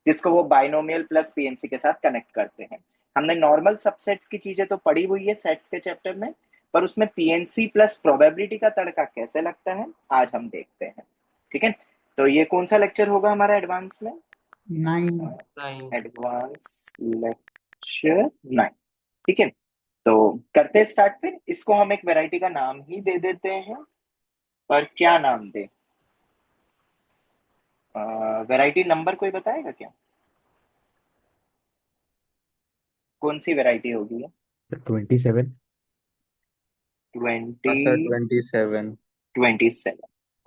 जिसको वो binomial plus PNC के साथ कनेक्ट करते हैं। हमने नॉर्मल सबसेट्स की चीजें तो पढ़ी हुई है सेट्स के चैप्टर में, पर उसमें पीएनसी प्लस प्रोबेबिलिटी का तड़का कैसे लगता है आज हम देखते हैं। ठीक है, तो ये कौन सा लेक्चर होगा हमारा एडवांस में? 9। नाइन। Advance lecture 9। ठीक है, तो करते हैं स्टार्ट। फिर इसको हम एक वैरायटी का नाम ही दे देते हैं, पर क्या नाम दे? वैरायटी नंबर कोई बताएगा क्या? कौन सी वैरायटी होगी? 27। Sir twenty 27। 27।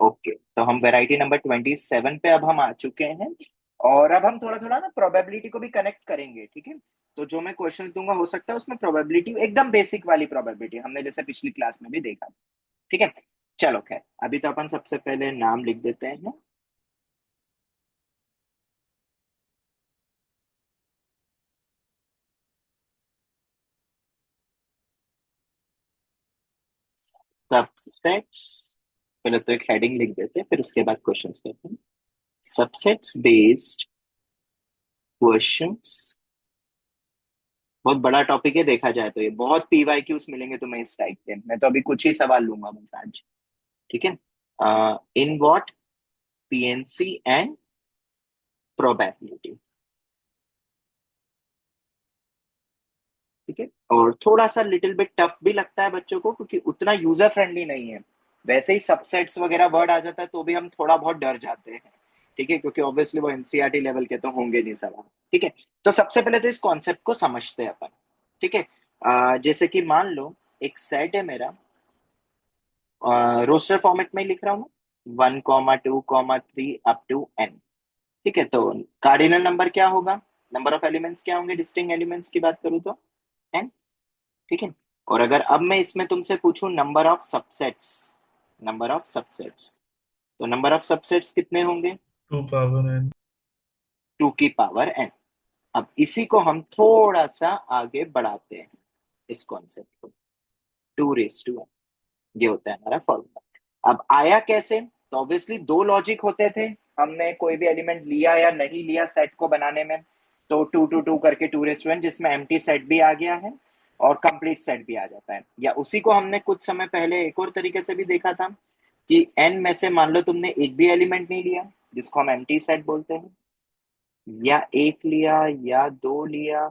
ओके, तो हम वैरायटी नंबर 27 पे अब हम आ चुके हैं। और अब हम थोड़ा थोड़ा ना प्रोबेबिलिटी को भी कनेक्ट करेंगे। ठीक है, तो जो मैं क्वेश्चंस दूंगा हो सकता है उसमें प्रोबेबिलिटी एकदम बेसिक वाली प्रोबेबिलिटी हमने जैसे पिछली क्लास में भी देखा। ठीक है, चलो खैर अभी तो अपन सबसे पहले नाम लिख देते हैं। सबसेट्स, पहले तो एक हेडिंग लिख देते हैं फिर उसके बाद क्वेश्चंस करते हैं। सबसेट्स बेस्ड क्वेश्चंस, बहुत बड़ा टॉपिक है देखा जाए तो, ये बहुत पीवाईक्यूज मिलेंगे तुम्हें इस टाइप के। मैं तो अभी कुछ ही सवाल लूंगा बस आज। ठीक है, in what PNC and probability. ठीक है, और थोड़ा सा लिटिल बिट टफ भी लगता है बच्चों को क्योंकि उतना यूजर फ्रेंडली नहीं है। वैसे ही सबसेट्स वगैरह वर्ड आ जाता है तो भी हम थोड़ा बहुत डर जाते हैं। ठीक है, क्योंकि ऑब्वियसली वो एनसीईआरटी लेवल के तो होंगे नहीं सवाल। ठीक है, तो सबसे पहले तो इस कॉन्सेप्ट को समझते हैं अपन। ठीक है, जैसे कि मान लो एक सेट है मेरा, रोस्टर फॉर्मेट में ही लिख रहा हूँ, 1, 2, 3 अप टू एन। ठीक है, तो कार्डिनल नंबर क्या होगा, नंबर ऑफ एलिमेंट्स क्या होंगे डिस्टिंक्ट एलिमेंट्स की बात करूँ तो एन। ठीक है, और अगर अब मैं इसमें तुमसे पूछूं number of subsets, number of subsets, तो नंबर ऑफ सबसेट्स कितने होंगे? 2 पावर n। 2 की पावर n। अब इसी को हम थोड़ा सा आगे बढ़ाते हैं इस कॉन्सेप्ट को, 2 रेस टू n। ये होता है हमारा फॉर्मूला। अब आया कैसे? तो ऑब्वियसली दो लॉजिक होते थे, हमने कोई भी एलिमेंट लिया या नहीं लिया सेट को बनाने में, तो 2 2 2 करके 2 रेस टू n, जिसमें एम्प्टी सेट भी आ गया है और कंप्लीट सेट भी आ जाता है। या उसी को हमने कुछ समय पहले एक और तरीके से भी देखा था कि n में से मान लो तुमने एक भी एलिमेंट नहीं लिया, जिसको हम एम्प्टी सेट बोलते हैं, या एक लिया या दो लिया,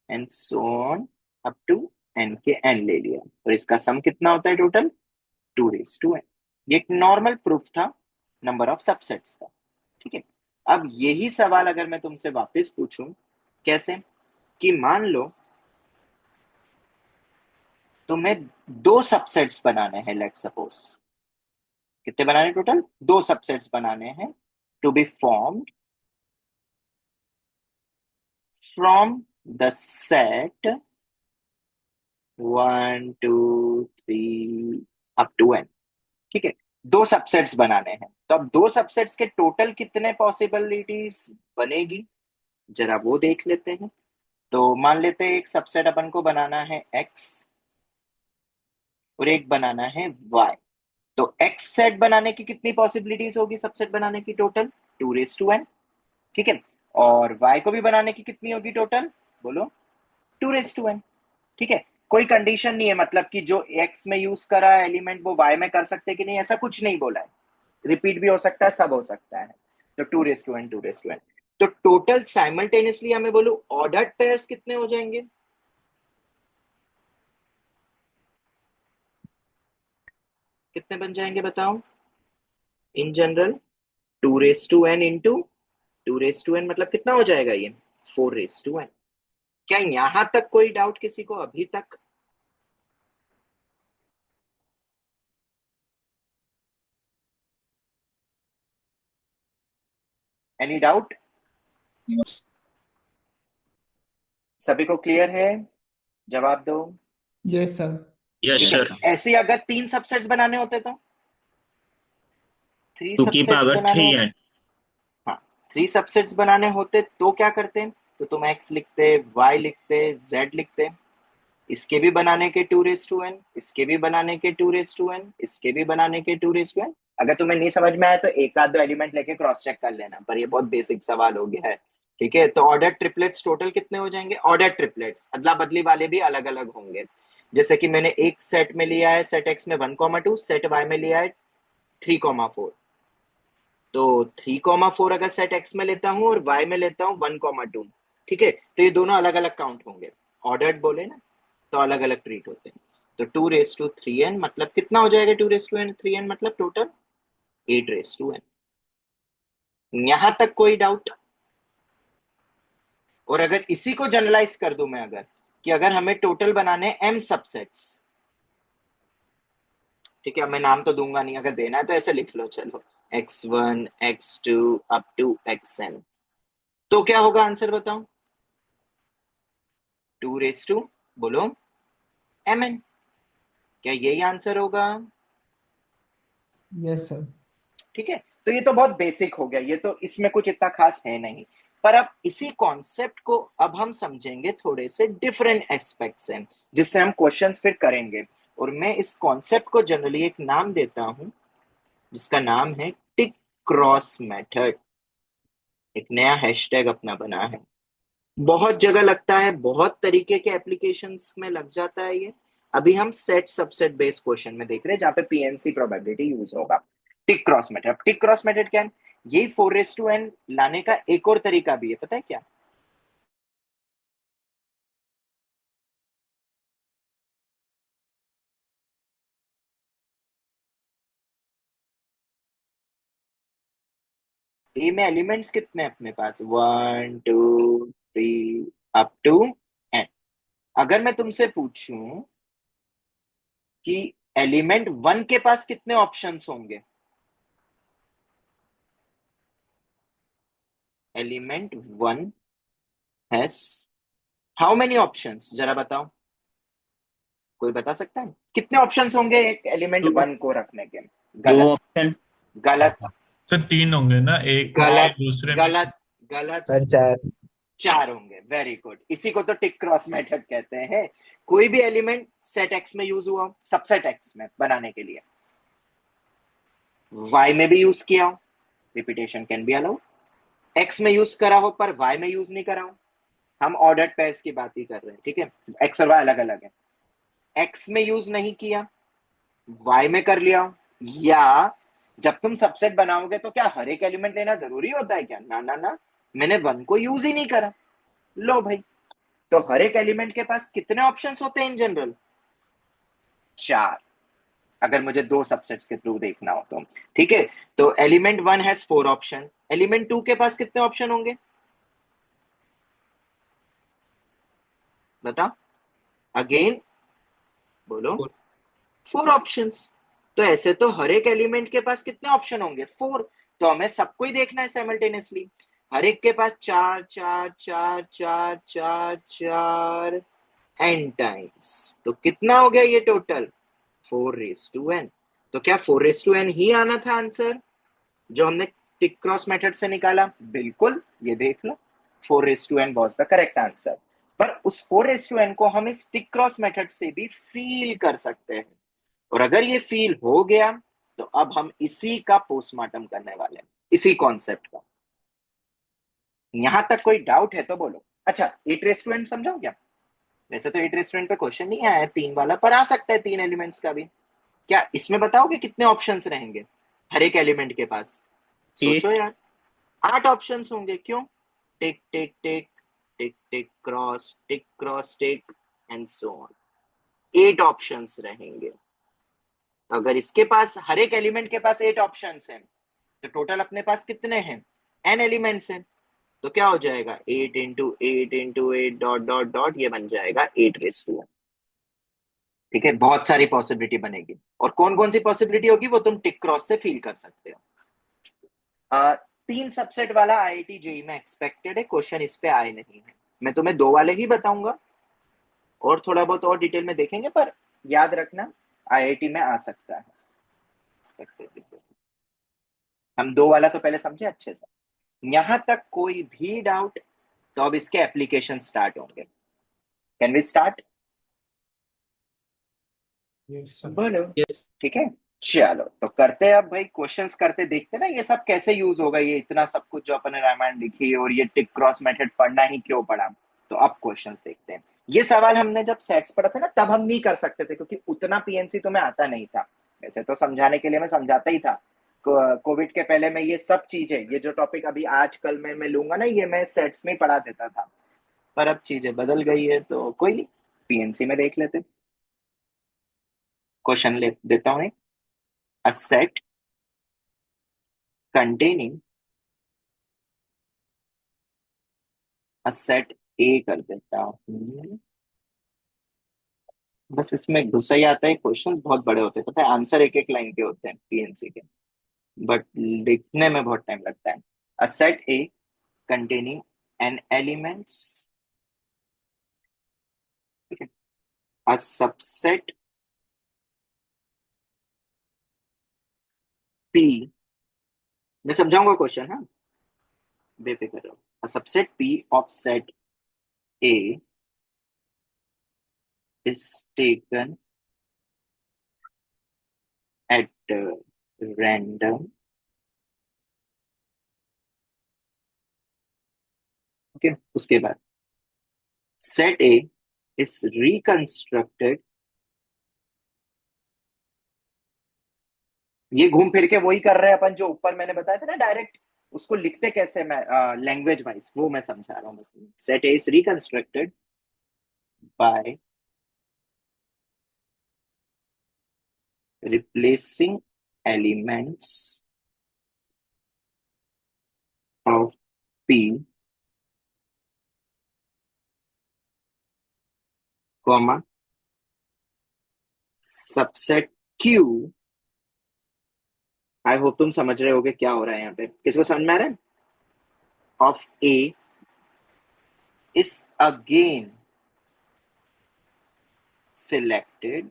and so on up to n के n ले लिया, और इसका सम कितना होता है टोटल? 2 raise to n। ये एक नॉर्मल प्रूफ था नंबर ऑफ सबसेट्स का। ठीक है, अब यही सवाल अगर मैं तुमसे वापस पूछूं, कैसे? कि मान लो तुम्हें दो सबसेट्स बनाने हैं, लेट सपोज। कितने बनाने टोटल? दो सबसेट्स बनाने हैं, to be formed from the set 1 2 3 up to n। ठीक है, दो सबसेट्स बनाने हैं, तो अब दो सबसेट्स के टोटल कितने पॉसिबिलिटीज बनेगी जरा वो देख लेते हैं। तो मान लेते हैं एक सबसेट अपन को बनाना है x और एक बनाना है y। तो x सेट बनाने की कितनी पॉसिबिलिटीज होगी सबसेट बनाने की टोटल? 2 raise to n। ठीक है, और y को भी बनाने की कितनी होगी टोटल? बोलो, 2 रेस टू n। ठीक है, कोई कंडीशन नहीं है, मतलब कि जो x में यूज करा है एलिमेंट वो y में कर सकते कि नहीं, ऐसा कुछ नहीं बोला है। रिपीट भी हो सकता है, सब हो सकता है। तो 2 raise to n, 2 raise to n। तो टोटल साइमल्टेनियसली हमें बोलो ऑर्डर्ड पेयर्स कितने हो जाएंगे? कितने बन जाएंगे बताओ? In general 2 raise to n into 2 raise to n, मतलब कितना हो जाएगा ये? 4 रेस टू n। क्या यहां तक कोई डाउट किसी को अभी तक? Any doubt? सभी को क्लियर है? जवाब दो। Yes sir. यस ठीक है, सर। ऐसे ही अगर तीन सबसेट्स बनाने होते तो थ्री टू की सबसेट्स पावर बनाने थ्री होते। एन। हाँ, थ्री सबसेट्स बनाने होते तो क्या करते? तो तुम x लिखते, y लिखते, z लिखते। इसके भी बनाने के 2 रेस टू n, इसके भी बनाने के 2 रेस टू n, इसके भी बनाने के 2 रेस टू n। अगर तुम्हें नहीं समझ में आया तो एक आध दो एलिमेंट लेके क्रॉस चेक कर लेना, पर ये बहुत बेसिक सवाल हो गया है, ठीक है, तो ऑर्डर ट्रिपलेट्स टोटल कितने हो जाएंगे? ऑर्डर ट्रिपलेट्स अदला बदली वाले भी अलग अलग होंगे। जैसे कि मैंने एक सेट में लिया है, सेट एक्स में 1,2, सेट वाई में लिया है 3,4। तो 3,4 अगर सेट एक्स में लेता हूँ और वाई में लेता हूँ 1,2, ठीक है, तो ये दोनों अलग अलग काउंट होंगे। ऑर्डर्ड बोले ना, तो अलग अलग ट्रीट होते हैं। तो 2 रेस टू 3n मतलब कितना हो जाएगा? 2 रेस टू 3n मतलब टोटल 8 रेस टू n। यहां तक कोई डाउट? और अगर इसी को जनरलाइज कर दूं मैं, अगर कि अगर हमें टोटल बनाने m सबसेट्स, ठीक है, अब मैं नाम तो दूंगा नहीं, अगर देना है तो ऐसे लिख लो, चलो x1 x2 up to xn, तो क्या होगा आंसर बताओ? 2 रेस टू, बोलो, mn। क्या यही आंसर होगा? Yes sir. ठीक है, तो ये तो बहुत बेसिक हो गया, ये तो इसमें कुछ इतना खास है नहीं। पर अब इसी कॉन्सेप्ट को अब हम समझेंगे थोड़े से डिफरेंट एस्पेक्ट से, जिससे हम क्वेश्चंस फिर करेंगे। और मैं इस कॉन्सेप्ट को जनरली एक नाम देता हूं, जिसका नाम है टिक क्रॉस मेथड। एक नया हैशटैग अपना बना है, बहुत जगह लगता है, बहुत तरीके के एप्लीकेशंस में लग जाता है ये। अभी हम सेट सबसेट बेस्ड क्वेश्चन में देख रहे हैं, जहां पे पीएनसी प्रोबेबिलिटी यूज होगा। टिक क्रॉस मेथड, अब टिक क्रॉस मेथड क्या है? ये 4:n लाने का एक और तरीका भी है, पता है क्या? ए में एलिमेंट्स कितने हैं अपने पास? 1 2 3 अप टू n। अगर मैं तुमसे पूछूं कि एलिमेंट 1 के पास कितने ऑप्शंस होंगे? Element 1 has how many options, जरा बताओ, कोई बता सकता है कितने ऑप्शंस होंगे एक एलिमेंट दो 1 को रखने के? दो गलत, ऑप्शन। गलत, सर 3 होंगे ना, एक में और गलत, दूसरे में। गलत, गलत। सर 4। 4 होंगे, वेरी गुड, इसी को तो टिक क्रॉस मेथड कहते हैं। कोई भी एलिमेंट सेट एक्स में यूज हुआ, सबसेट एक्स में बनाने के लिए, वाई में भी यूज किया हो, repetition can be allowed, x में यूज करा हो पर वाई में यूज नहीं करा हो, हम ऑर्डर्ड पेयर्स की बात ही कर रहे हैं, ठीक है, एक्स और वाई अलग अलग है। एक्स में यूज नहीं किया, वाई में कर लिया हो, या जब तुम सबसेट बनाओगे तो क्या हर एक एलिमेंट लेना जरूरी होता है क्या? ना ना ना, मैंने 1 को यूज ही नहीं करा, लो भाई। तो हर एक एलिमेंट के पास कितने ऑप्शंस होते हैं इन जनरल? 4, अगर मुझे 2 सबसेट्स के थ्रू देखना हो तो, ठीक है। तो एलिमेंट 1 हैज 4 ऑप्शन, एलिमेंट 2 के पास कितने ऑप्शन होंगे बता, अगेन बोलो, 4 ऑप्शंस। तो ऐसे तो हर एक एलिमेंट के पास कितने ऑप्शन होंगे? 4। तो हमें सबको ही देखना है साइमल्टेनियसली, हर एक के पास 4 4 4 4 4 4 एन टाइम्स। तो कितना हो गया ये टोटल? 4:n। तो क्या 4:n ही आना था आंसर जो हमने टिक क्रॉस मेथड से निकाला? बिल्कुल, ये देख लो, 4:n was the correct answer. पर उस 4:n को हम इस टिक क्रॉस मेथड से भी फील कर सकते हैं। और अगर ये फील हो गया, तो अब हम इसी का पोस्टमार्टम करने वाले हैं, इसी कॉन्सेप्ट का। यहां तक कोई डाउट है तो बोलो। अच्छा, 8:n समझाओ क्या? वैसे तो 8:n पे क्वेश्चन नहीं आया है 3 वाला, पर आ सकता है 3 एलिमेंट्स का भी। क्या इसमें बताओगे कितने ऑप्शंस रहेंगे हर एक एलिमेंट के पास? सोचो 8। यार। 8 ऑप्शंस होंगे, क्यों? Tick tick tick, tick tick cross tick, and so on. 8 options रहेंगे। तो अगर इसके पास हर एक एलिमेंट के पास 8 ऑप्शंस हैं, तो टोटल अपने पास कितने हैं? n एलिमेंट्स हैं। तो क्या हो जाएगा? 8 × 8 × 8 डॉट डॉट डॉट, ये बन जाएगा 8:n। ठीक है, बहुत सारी पॉसिबिलिटी बनेगी। और कौन कौन सी पॉसिबिलिटी होगी वो तुम टिक क्रॉस से फील कर सकते हो। 3 सबसेट वाला आईआईटी जेई में एक्सपेक्टेड है, क्वेश्चन इस पे आए नहीं है। मैं तुम्हें 2 वाले ही बताऊंगा, और थोड़ा बहुत और डिटेल में देखेंगे, पर याद रखना आईआईटी में आ सकता है एक्सपेक्टेड। हम 2 वाला तो पहले समझे अच्छे से। यहां तक कोई भी डाउट? तो अब इसके एप्लीकेशन स्टार्ट होंगे। Can we start? Yes sir. बोलो। यस। ठीक है, चलो तो करते हैं अब भाई, क्वेश्चंस करते देखते ना ये सब कैसे यूज होगा, ये इतना सब कुछ जो अपने रामायण लिखी और ये टिक क्रॉस मेथड पढ़ना ही क्यों पड़ा। तो अब क्वेश्चंस देखते हैं। ये सवाल हमने जब सेट्स पढ़ा था ना तब हम नहीं कर सकते थे क्योंकि उतना पीएनसी तो मैं आता नहीं था। वैसे तो समझाने के लिए मैं समझाता ही था। कोविड के पहले मैं ये सब चीजें, ये जो टॉपिक अभी आज कल में मैं लूंगा ना, ये मैं सेट्स में ही पढ़ा देता था। पर अब चीजें बदल गई है तो कोई नहीं, पीएनसी में देख लेते। क्वेश्चन ले देता हूँ। A set containing a set A कर देता हूँ। बस इसमें गुस्सा ही आता है, क्वेश्चन बहुत बड़े होते हैं, पता है आंसर एक एक लाइन के होते हैं पीएनसी के, बट लिखने में बहुत टाइम लगता है। A set A containing N elements, ठीक है, अ सबसेट पी, मैं समझाऊंगा क्वेश्चन, हाँ बेफिक्र रहो। A subset P of set A is taken at random, okay. उसके बाद सेट ए इज रिकंस्ट्रक्टेड, ये घूम फिर के वही कर रहे हैं अपन जो ऊपर मैंने बताया था ना डायरेक्ट, उसको लिखते कैसे मैं लैंग्वेज वाइज वो मैं समझा रहा हूँ बस। Set is reconstructed by replacing elements of P comma subset Q. I hope तुम समझ रहे होगे क्या हो रहा है यहाँ पे, किसको समझ में आ रहा है। Of A is again selected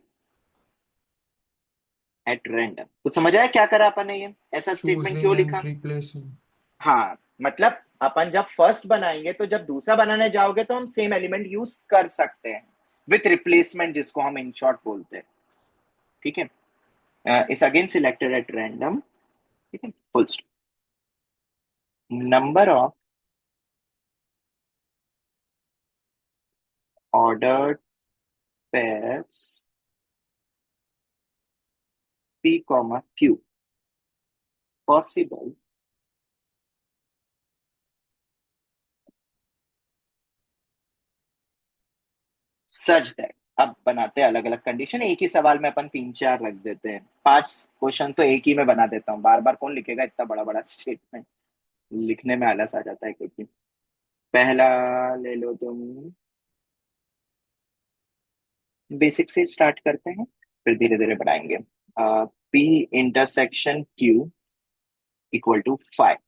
at random. कुछ समझ आया क्या करा अपन ने, ये ऐसा स्टेटमेंट choosing क्यों and लिखा। replacing. हाँ मतलब अपन जब फर्स्ट बनाएंगे तो जब दूसरा बनाने जाओगे तो हम सेम एलिमेंट यूज कर सकते हैं विथ रिप्लेसमेंट, जिसको हम इन शॉर्ट बोलते हैं, ठीक है। इस अगेन सिलेक्टेड एट रैंडम, ठीक है, full stop. Number of ordered pairs P comma Q possible such that. अब बनाते हैं अलग अलग कंडीशन, एक ही सवाल में अपन तीन चार रख देते हैं, पांच क्वेश्चन तो एक ही में बना देता हूँ, बार बार कौन लिखेगा इतना बड़ा बड़ा स्टेटमेंट, लिखने में आलस आ जाता है क्योंकि। पहला ले लो तुम, बेसिक से स्टार्ट करते हैं फिर धीरे धीरे बढ़ाएंगे। P intersection Q equal to 5,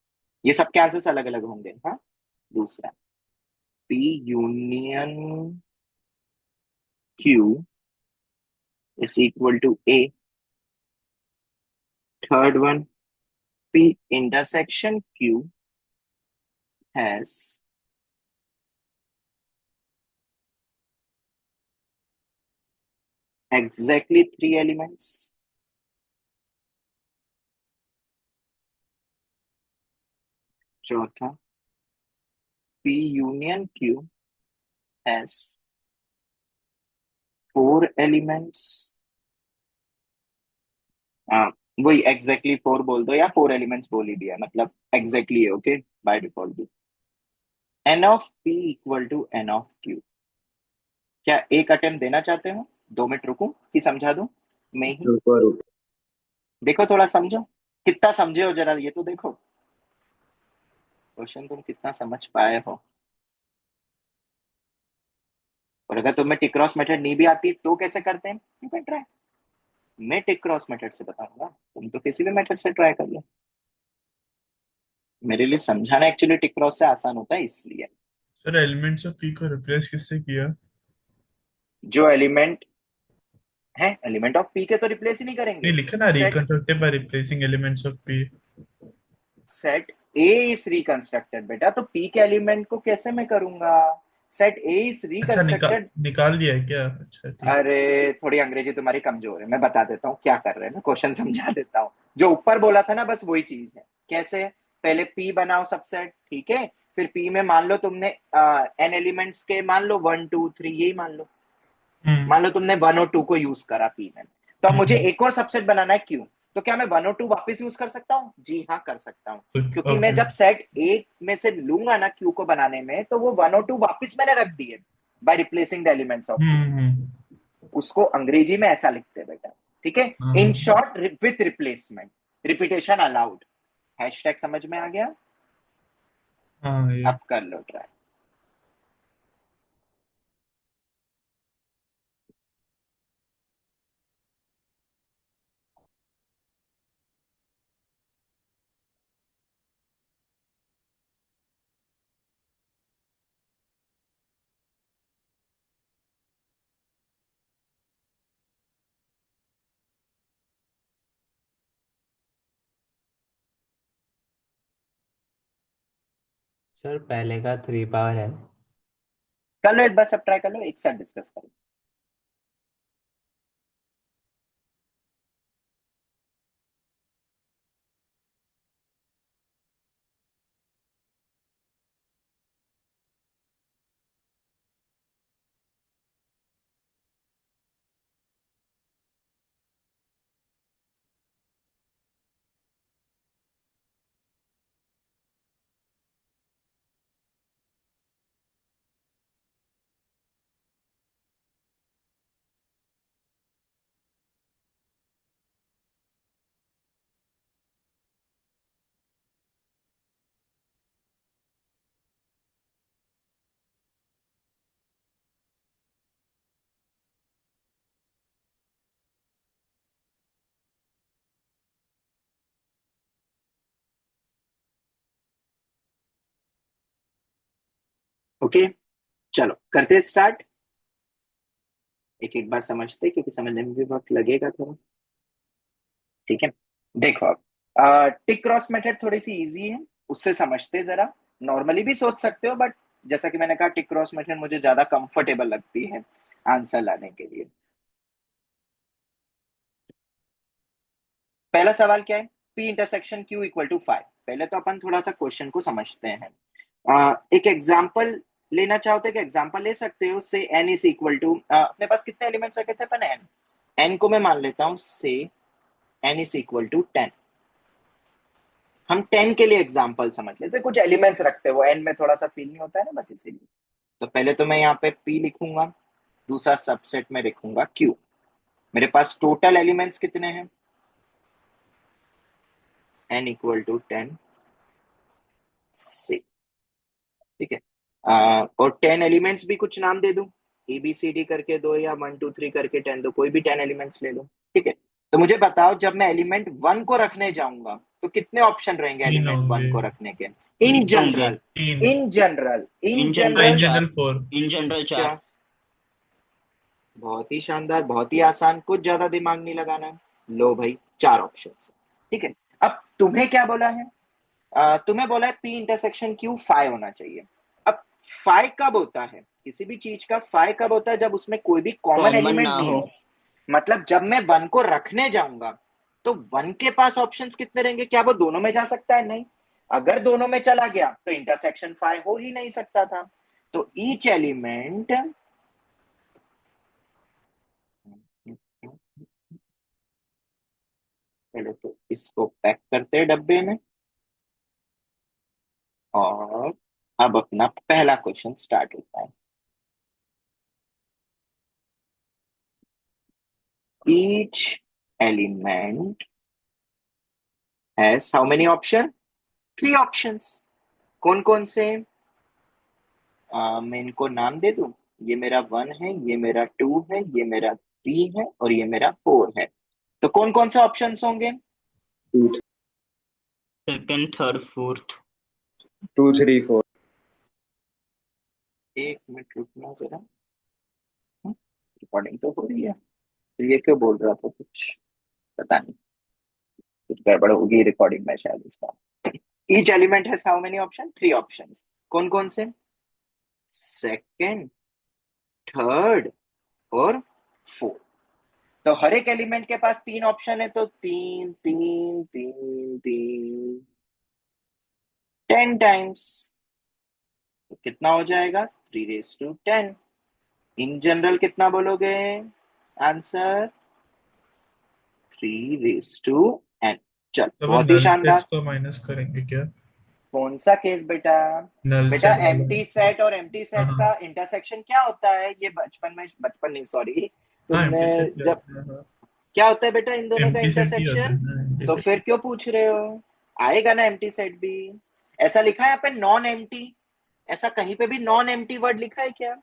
ये सबके आंसर्स अलग अलग होंगे, हाँ। दूसरा P union Q is equal to A. Third one, P intersection Q has exactly three elements. चौथा, P union Q has four elements. हाँ, वही एग्जैक्टली फोर बोल दो या फोर एलिमेंट्स बोल ही दिया, मतलब एग्जैक्टली है, ओके बाय डिफॉल्ट भी। N of P equal to N of Q. क्या एक अटेम्प्ट देना चाहते हो, 2 मिनट रुकूं कि समझा दूं मैं ही। रुको रुको। देखो थोड़ा समझो, कितना समझे हो जरा ये तो देखो, क्वेश्चन तुम कितना समझ पाए हो। और अगर तुम्हें टिक क्रॉस मेथड नहीं भी आती तो कैसे करते हैं, यू कैन ट्राई। मैं टिक क्रॉस मेथड से बताऊंगा, तुम तो किसी भी मेथड से ट्राई कर लो। मेरे लिए समझाना एक्चुअली टिक क्रॉस से आसान होता है इसलिए। सर एलिमेंट्स ऑफ पी को रिप्लेस किससे किया? जो एलिमेंट है एलिमेंट ऑफ पी के तो रिप्लेस ही नहीं नहीं करेंगे। लिखा ना, set reconstructed by replacing elements of P. Set A is reconstructed बेटा, तो पी के एलिमेंट को कैसे मैं करूंगा, सेट ए इज अच्छा, रिकंस्ट्रक्टेड। निकाल दिया है क्या? अच्छा, ठीक। अरे थोड़ी अंग्रेजी तुम्हारी कमजोर है, मैं बता देता हूँ क्या कर रहे हैं ना, क्वेश्चन समझा देता हूँ। जो ऊपर बोला था ना बस वही चीज है। कैसे? पहले पी बनाओ सबसेट, ठीक है। फिर पी में मान लो तुमने एन एलिमेंट्स के, मान लो 1 2 3, यही मान लो। हम्म। मान लो तुमने 1 और 2 को यूज करा पी में, तो अब मुझे हम्म। एक और सबसेट बनाना है क्यू। तो क्या मैं 1 और 2 वापस यूज कर सकता हूँ? जी हाँ कर सकता हूँ। क्योंकि मैं ओके। जब सेट ए में से लूंगा ना क्यू को बनाने में, तो वो 1 और 2 वापस मैंने रख दिए by replacing the elements of P. Hmm. उसको अंग्रेजी में ऐसा लिखते हैं बेटा, ठीक है। इन हाँ। Short with replacement, repetition allowed. Hashtag समझ में आ गया? हाँ, ये। अब कर लो ट्राई। सर पहले का 3 पावर है। कर लो एक बार, सब ट्राई कर लो, एक साथ डिस्कस करो। ओके, चलो करते स्टार्ट। एक एक बार समझते, क्योंकि समझने में भी वक्त लगेगा थोड़ा, ठीक है। देखो अब टिक क्रॉस मेथड थोड़ी सी इजी है, उससे समझते जरा। नॉर्मली भी सोच सकते हो, बट जैसा कि मैंने कहा टिक क्रॉस मेथड मुझे ज्यादा कंफर्टेबल लगती है आंसर लाने के लिए। पहला सवाल क्या है? P intersection Q equal to 5। पहले तो अपन थोड़ा सा क्वेश्चन को समझते हैं। एक एग्जाम्पल लेना चाहो तो एक एग्जाम्पल ले सकते हो। से एन इज इक्वल टू, अपने पास कितने एलिमेंट्स रखे थे अपन? एन। एन को मैं मान लेता हूं से एन इज इक्वल टू 10। हम 10 के लिए एग्जाम्पल समझ लेते, कुछ एलिमेंट्स रखते हैं, वो एन में थोड़ा सा फील नहीं होता है ना, बस इसीलिए। तो पहले तो मैं यहाँ पे पी लिखूंगा, दूसरा सबसेट में लिखूंगा क्यू। मेरे पास टोटल एलिमेंट्स कितने हैं? एन इक्वल टू 10 से, ठीक है। और 10 एलिमेंट्स भी कुछ नाम दे दूं, ए बी सी डी करके दो, या 1 2 3 करके 10 दो, कोई भी 10 एलिमेंट्स ले लो, ठीक है। तो मुझे बताओ जब मैं एलिमेंट 1 को रखने जाऊंगा तो कितने ऑप्शन रहेंगे तीन एलिमेंट 1 होंगे। को रखने के? इन तीन होंगे। जनरल, तीन। इन जनरल, इन इन हाँ, जनरल इन जनरल। चार। जनरल 4। इन जनरल अच्छा, 4। बहुत ही शानदार, बहुत ही आसान, कुछ ज्यादा दिमाग नहीं लगाना है। लो भाई, 4 ऑप्शन, ठीक है। अब तुम्हें क्या बोला है? तुम्हें बोला है पी इंटरसेक्शन क्यू 5 होना चाहिए। अब 5 कब होता है? किसी भी चीज का 5 कब होता है? जब उसमें कोई भी कॉमन कॉमन एलिमेंट ना नहीं हो। हो। मतलब जब मैं 1 को रखने जाऊंगा तो 1 के पास ऑप्शंस कितने रहेंगे? क्या वो दोनों में जा सकता है? नहीं। अगर दोनों में चला गया तो इंटरसेक्शन 5 हो ही नहीं सकता था। तो ईच एलिमेंट, पहले तो इसको पैक करते हैं डब्बे में, और अब अपना पहला क्वेश्चन स्टार्ट होता है। Each element has how many option? 3 options. कौन कौन से? मैं इनको नाम दे दूं। ये मेरा 1 है, ये मेरा 2 है, ये मेरा 3 है, और ये मेरा 4 है। तो कौन कौन से ऑप्शंस होंगे? Second, third, fourth. 2 3 4। एक मिनट रुकना जरा। रिकॉर्डिंग तो हो रही है, तो ये क्यों बोल रहा था कुछ, पता नहीं, कुछ गड़बड़ होगी रिकॉर्डिंग में शायद इसका। Each element has how many option? 3 options. कौन कौन से? सेकंड, थर्ड और फोर्थ। तो हर एक एलिमेंट के पास 3 ऑप्शन है, तो 3 3 3 3 10 टाइम्स। तो कितना हो जाएगा? 3 raised to 10। इन जनरल कितना बोलोगे आंसर? 3 raised to n। चल, जब हम बहुत ही नल शानदार। सेट्स को माइनस करेंगे क्या? कौन सा केस बेटा? नल बेटा सेट वाला। एम्प्टी सेट और एम्प्टी हाँ सेट हाँ का इंटरसेक्शन क्या होता है? ये बचपन नहीं, सॉरी, हाँ, तुमने एम्प्टी सेट क्या जब, होता है? हाँ, क्या होता है बेटा इन दोनों का एम्प्टी सेट ही होता इंटरसेक्शन? है ना, एम्प्टी तो सेट। फिर क्यों पूछ रहे हो? आएगा ना एम्प्टी सेट भी। ऐसा लिखा है यहाँ पे नॉन एम्प्टी? ऐसा कहीं पे भी नॉन एम्प्टी वर्ड लिखा है क्या?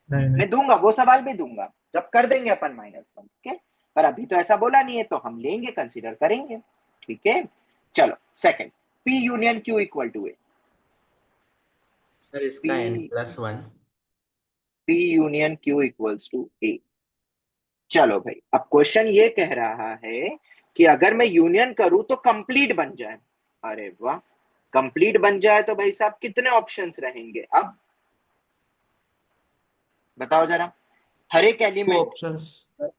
नहीं नहीं। मैं दूंगा, वो सवाल भी दूंगा जब कर देंगे अपन -1, ठीक है? पर अभी तो ऐसा बोला नहीं है, तो हम लेंगे, कंसीडर करेंगे, ठीक है? चलो second, P union Q equal to A. Sir इसका P n+1। P union Q equals to A. चलो भाई, अब क्वेश्चन ये कह रहा है कि अगर मैं यूनियन करूं तो कंप्लीट बन जाए। अरे वाह, कंप्लीट बन जाए तो भाई साहब कितने ऑप्शंस रहेंगे? अब बताओ जरा। हर एक टू एलिमेंट, ऑप्शंस। हर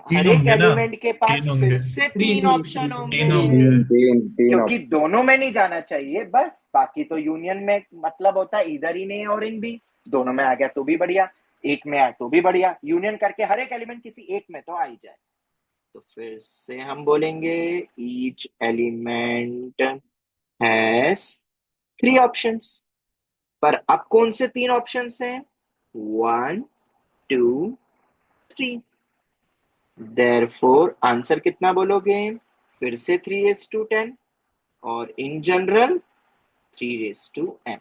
तीन एक होंगे ना? एलिमेंट के पास तीन फिर होंगे। से थ्री 3 थ्री ऑप्शन थ्री होंगे, तीन होंगे। तीन क्योंकि दोनों में नहीं जाना चाहिए बस। बाकी तो यूनियन में मतलब होता है इधर ही नहीं और इन भी। दोनों में आ गया तो भी बढ़िया, एक में आए तो भी बढ़िया। यूनियन करके हर एक एलिमेंट किसी एक में तो आ ही जाए। तो फिर से हम बोलेंगे ईच एलिमेंट हैज 3 ऑप्शंस। पर अब कौन से 3 ऑप्शंस हैं? 1 2 3। देयरफॉर आंसर कितना बोलोगे? फिर से 3 raised to 10 और in general 3 raised to n।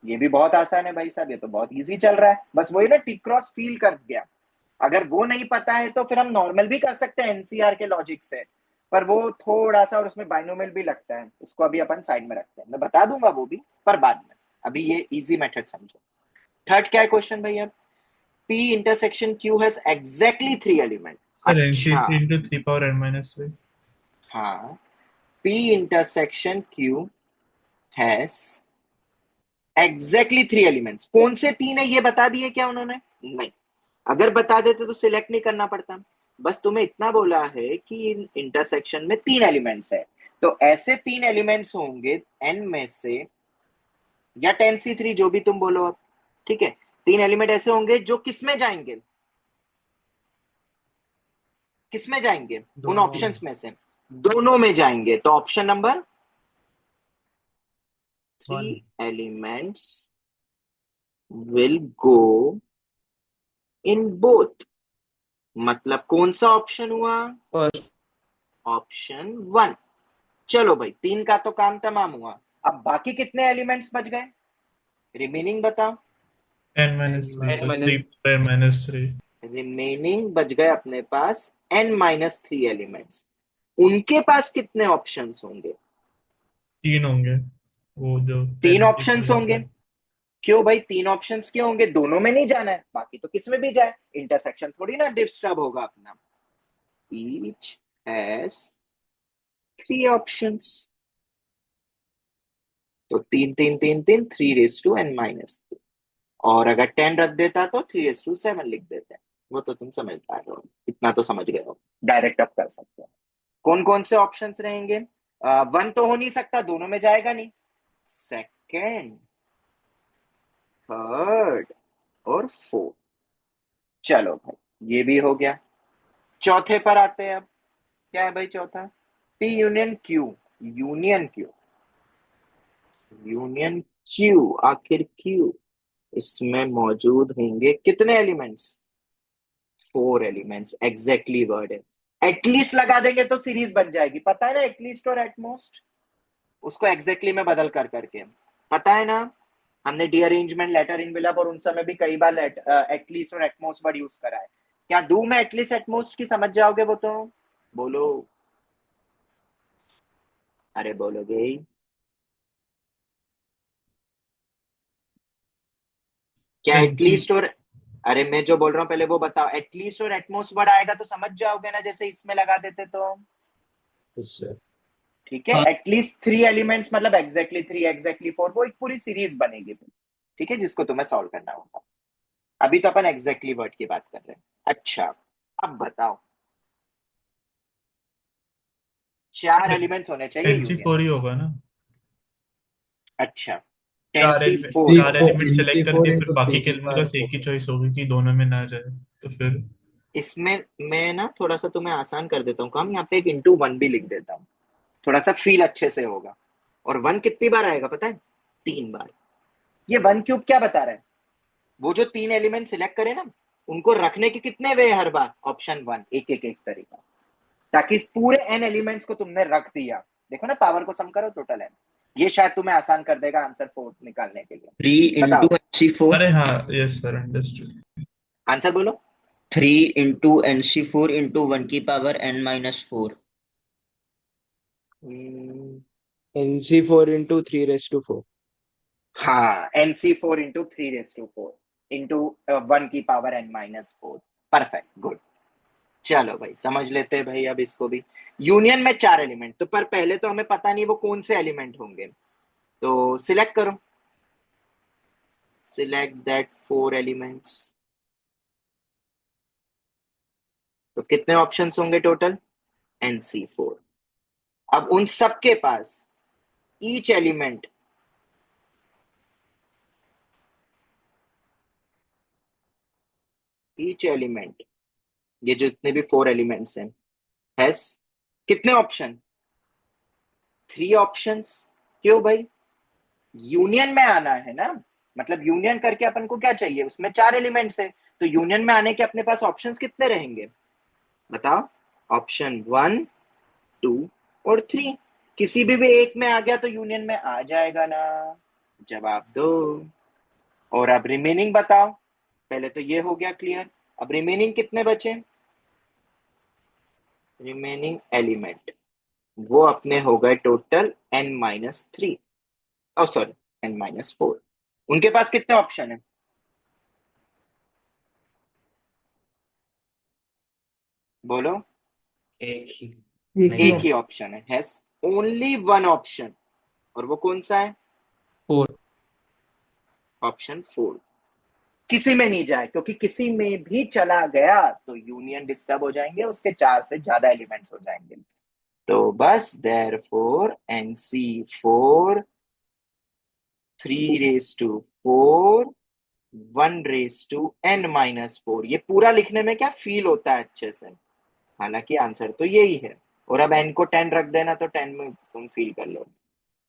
ये भी बहुत आसान है भाई साहब, ये तो बहुत इजी चल रहा है। बस वही ना, टी क्रॉस फील कर गया। अगर वो नहीं पता है तो फिर हम नॉर्मल भी कर सकते हैं एनसीआर के लॉजिक से, पर वो थोड़ा सा, और उसमें बाइनोमियल भी लगता है, उसको अभी अपन साइड में रखते हैं। मैं बता दूंगा वो भी, पर बाद में। अभी ये इजी मेथड समझो। थर्ड क्या है क्वेश्चन भैया? P intersection Q has exactly 3 element. Sir अच्छा, NC3 into 3 power n-3। हाँ, P intersection Q has exactly 3 elements. कौन से 3 है ये बता दिए क्या उन्होंने? नहीं। अगर बता देते तो सिलेक्ट नहीं करना पड़ता। बस तुम्हें इतना बोला है कि इंटरसेक्शन में 3 एलिमेंट्स है। तो ऐसे 3 एलिमेंट्स होंगे n में से, या 10C3, जो भी तुम बोलो अब, ठीक है? 3 एलिमेंट ऐसे होंगे जो किस में जाएंगे? किस में जाएंगे? उन दोनों में। ऑप्शंस में से दोनों में जाएंगे। तो option number 3 one. Elements will go in both. मतलब कौन सा ऑप्शन हुआ? फर्स्ट। ऑप्शन 1। चलो भाई, 3 का तो काम तमाम हुआ। अब बाकी कितने एलिमेंट्स बच गए? रिमेनिंग बताओ। n-3 n तो माइनस 3 power n-3। रिमेनिंग बच गए अपने पास n-3 एलिमेंट्स। उनके पास कितने ऑप्शंस होंगे? 3 होंगे। वो जो 3 पेनल्टी ऑप्शंस होंगे। क्यों भाई 3 ऑप्शंस क्यों होंगे? दोनों में नहीं जाना है, बाकी तो किस में भी जाए, इंटरसेक्शन थोड़ी ना डिस्टर्ब होगा अपना। Each has 3 options. तो 3 3 3 3, 3 raised to n-3। और अगर 10 रख देता तो 3 raised to 7 लिख देते हैं। वो तो तुम समझ पा रहे हो, इतना तो समझ गए हो। डायरेक्ट अप कर सकते हो। कौन कौन से ऑप्शंस रहेंगे? 1 तो हो नहीं सकता, दोनों में जाएगा नहीं। सेकेंड, थर्ड और फोर्थ। चलो भाई, ये भी हो गया। चौथे पर आते हैं अब। क्या है भाई चौथा? P union Q। Union Q, union Q, आखिर Q इसमें मौजूद होंगे कितने एलिमेंट्स? 4 एलिमेंट्स। एग्जैक्टली वर्ड है। एटलीस्ट लगा देंगे तो सीरीज बन जाएगी, पता है ना? एटलीस्ट और एटमोस्ट, उसको एग्जैक्टली में बदल कर करके, पता है ना? हमने रीअरेंजमेंट, लेटर इनवेलप और उन समय भी कई बार एटलीस्ट और एटमोस्ट वर्ड यूज करा है। क्या दूं मैं एटलीस्ट एटमोस्ट की? समझ जाओगे वो तो। बोलो, अरे बोलोगे ही। क्या NC। एटलीस्ट और, अरे मैं जो बोल रहा हूँ पहले वो बताओ। एटलीस्ट और एटमोस्ट वर्ड आएगा तो समझ जाओगे ना, जैसे इसमें लगा देते तो। ठीक है, हाँ। एटलीस्ट 3 एलिमेंट्स मतलब एग्जैक्टली 3, एग्जैक्टली 4, वो एक पूरी सीरीज बनेगी। ठीक है, जिसको तुम्हें सॉल्व करना होगा। अभी तो अपन एग्जैक्टली वर्ड की बात कर रहे हैं। अच्छा, अब बताओ, 4 एलिमेंट्स होने चाहिए यूनियन NC4 में। ही होगा ना? अच्छा, 10C4 चार होगा। एलिमेंट सेलेक्ट NC4 करके फिर into बाकी 3 के की एलिमेंट का पावर एक ही 4। चॉइस होगी कि दोनों में ना जाए, तो फिर इसमें मैं ना थोड़ा सा तुम्हें आसान कर देता हूँ काम, यहाँ पे एक इंटू वन भी लिख देता हूँ, थोड़ा सा फील अच्छे से होगा। और वन कितनी बार आएगा पता है? 3 बार। ये वन क्यूब क्या बता रहा है? वो जो 3 एलिमेंट सिलेक्ट करे ना, उनको रखने के कितने वे हर बार? ऑप्शन वन, एक एक एक तरीका, ताकि इस पूरे n एलिमेंट्स को तुमने रख दिया। देखो ना, पावर को सम करो, टोटल n। ये शायद तुम्हें आसान कर देगा आंसर 4 निकालने के लिए। 3 into बताओ NC4, अरे हाँ, यस सर, अंडरस्टूड। आंसर बोलो। 3 into NC4 into 1 की power n minus 4। NC4 into 3 raised to 4। हाँ, NC4 into 3 raise to 4 into 1 की पावर n-4। Perfect, good. चलो भाई, समझ लेते हैं भाई अब इसको भी। यूनियन में 4 एलिमेंट, तो पर पहले तो हमें पता नहीं वो कौन से एलिमेंट होंगे, तो सिलेक्ट करो। Select that 4 elements. तो कितने ऑप्शंस होंगे टोटल? NC4। अब उन सब के पास ईच एलिमेंट ये जो इतने भी 4 एलिमेंट्स हैं, हैज कितने ऑप्शन? 3 ऑप्शंस। क्यों भाई? यूनियन में आना है ना, मतलब यूनियन करके अपन को क्या चाहिए? उसमें 4 एलिमेंट्स है, तो यूनियन में आने के अपने पास ऑप्शंस कितने रहेंगे बताओ? ऑप्शन 1, 2 और 3। किसी भी एक में आ गया तो यूनियन में आ जाएगा ना? जवाब दो। और अब रिमेनिंग बताओ। पहले तो ये हो गया क्लियर, अब रिमेनिंग कितने बचे? रिमेनिंग एलिमेंट वो अपने हो गए टोटल n-3, ओ सॉरी, n-4। उनके पास कितने ऑप्शन है? बोलो। एक ही। एक ही एक ही ऑप्शन है, हैज ओनली वन ऑप्शन। और वो कौन सा है? 4। ऑप्शन 4। किसी में नहीं जाए, क्योंकि किसी में भी चला गया तो यूनियन डिस्टर्ब हो जाएंगे, उसके 4 से ज्यादा एलिमेंट्स हो जाएंगे। तो बस therefore NC4 3 raise to 4 1 raise to n-4। ये पूरा लिखने में क्या फील होता है अच्छे से, हालांकि आंसर तो यही है। और अब n को 10 रख देना, तो 10 में तुम फील कर लो।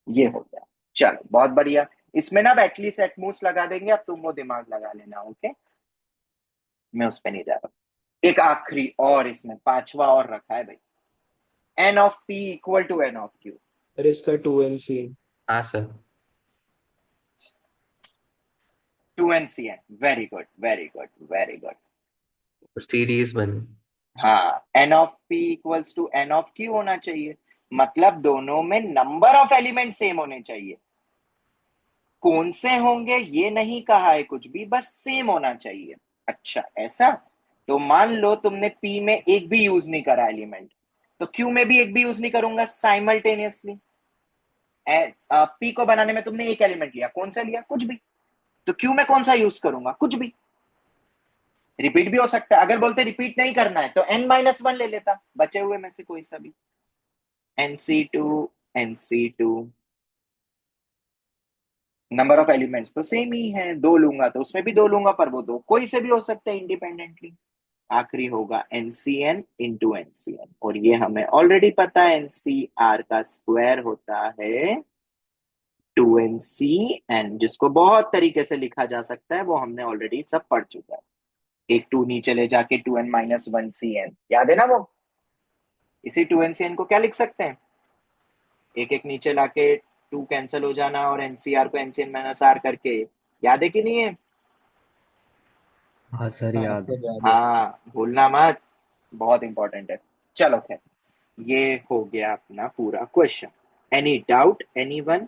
ये हो गया। चलो, बहुत बढ़िया। इसमें ना एटलीस्ट एटमोस्ट लगा देंगे, अब तुम वो दिमाग लगा लेना, ओके? मैं उस पर नहीं जा रहा। एक आखिरी और, इसमें 5वां और रखा है भाई, n of p equal to n of q। अरे इसका 2NC। हाँ सर। 2NCn, very good very good very good. Series बनी। हाँ, n of p equals to n of q होना चाहिए, मतलब दोनों में नंबर ऑफ एलिमेंट सेम होने चाहिए। कौन से होंगे ये नहीं कहा है कुछ भी, बस सेम होना चाहिए। अच्छा, ऐसा? तो मान लो तुमने p में एक भी यूज नहीं करा एलिमेंट, तो q में भी एक भी यूज नहीं करूंगा साइमल्टेनियसली। p को बनाने में तुमने एक एलिमेंट लिया, कौन सा लिया? कुछ भी। तो q में कौन सा यूज करूंगा? कुछ भी। रिपीट भी हो सकता है, अगर बोलते रिपीट नहीं करना है तो n-1 ले लेता, बचे हुए में से कोई सा भी। NC2 नंबर ऑफ एलिमेंट्स तो सेम ही है, 2 लूंगा तो उसमें भी 2 लूंगा, पर वो 2 कोई से भी हो सकते हैं इंडिपेंडेंटली। आखिरी होगा NCN इंटू NCN, और ये हमें ऑलरेडी पता है, NCR का स्क्वायर होता है 2NCN, जिसको बहुत तरीके से लिखा जा सकता है, वो हमने ऑलरेडी सब पढ़ चुका है। एक 2 नीचे ले जाके 2n-1CN, याद है ना वो? इसी 2NCN को क्या लिख सकते हैं? एक एक नीचे लाके 2 कैंसिल हो जाना, और NCR को NCN-R करके, याद है कि नहीं है? हाँ सर, हाँ याद है। सर याद है। हाँ, भूलना मत, बहुत इंपॉर्टेंट है। चलो खैर, ये हो गया अपना पूरा क्वेश्चन। Any doubt anyone?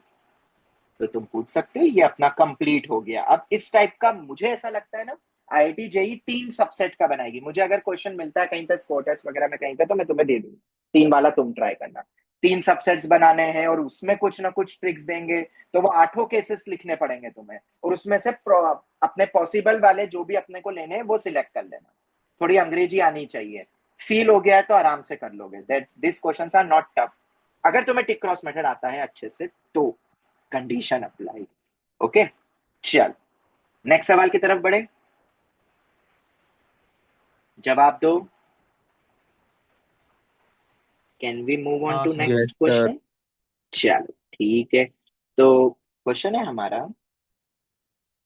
तो तुम पूछ सकते हो, ये अपना कंप्लीट हो गया। अब इस टाइप का मुझे ऐसा लगता है ना, IIT जेई 3 सबसेट का बनाएगी। मुझे अगर क्वेश्चन मिलता है कहीं पे स्कोर टेस्ट वगैरह में कहीं पे, तो मैं तुम्हें दे दूंगा 3 वाला, तुम ट्राई करना। 3 सबसेट्स बनाने हैं और उसमें कुछ ना कुछ ट्रिक्स देंगे, तो वो 8 केसेस लिखने पड़ेंगे तुम्हें, और उसमें से अपने पॉसिबल वाले जो भी अपने को लेने हैं वो सिलेक्ट कर लेना। थोड़ी अंग्रेजी आनी चाहिए, फील हो गया है तो आराम से कर लोगे। That this questions are not tough. अगर तुम्हें टिक क्रॉस मेथड आता है अच्छे से तो कंडीशन अप्लाई। ओके, चल नेक्स्ट सवाल की तरफ बढ़े, जवाब दो। कैन वी मूव ऑन हाँ टू sir. Yes, next sir. Question? चलो ठीक है, तो क्वेश्चन है हमारा,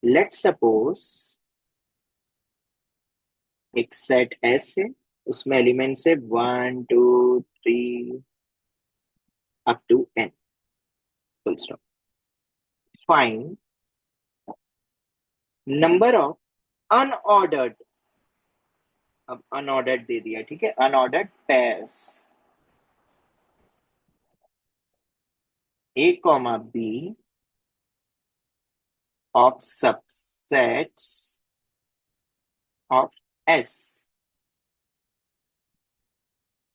लेट्स सपोज एक सेट एस है, उसमें एलिमेंट्स है 1 2 3 up to N, full stop. Find number of unordered, अब अनऑर्डर्ड दे दिया, ठीक है, unordered pairs A comma B of subsets of S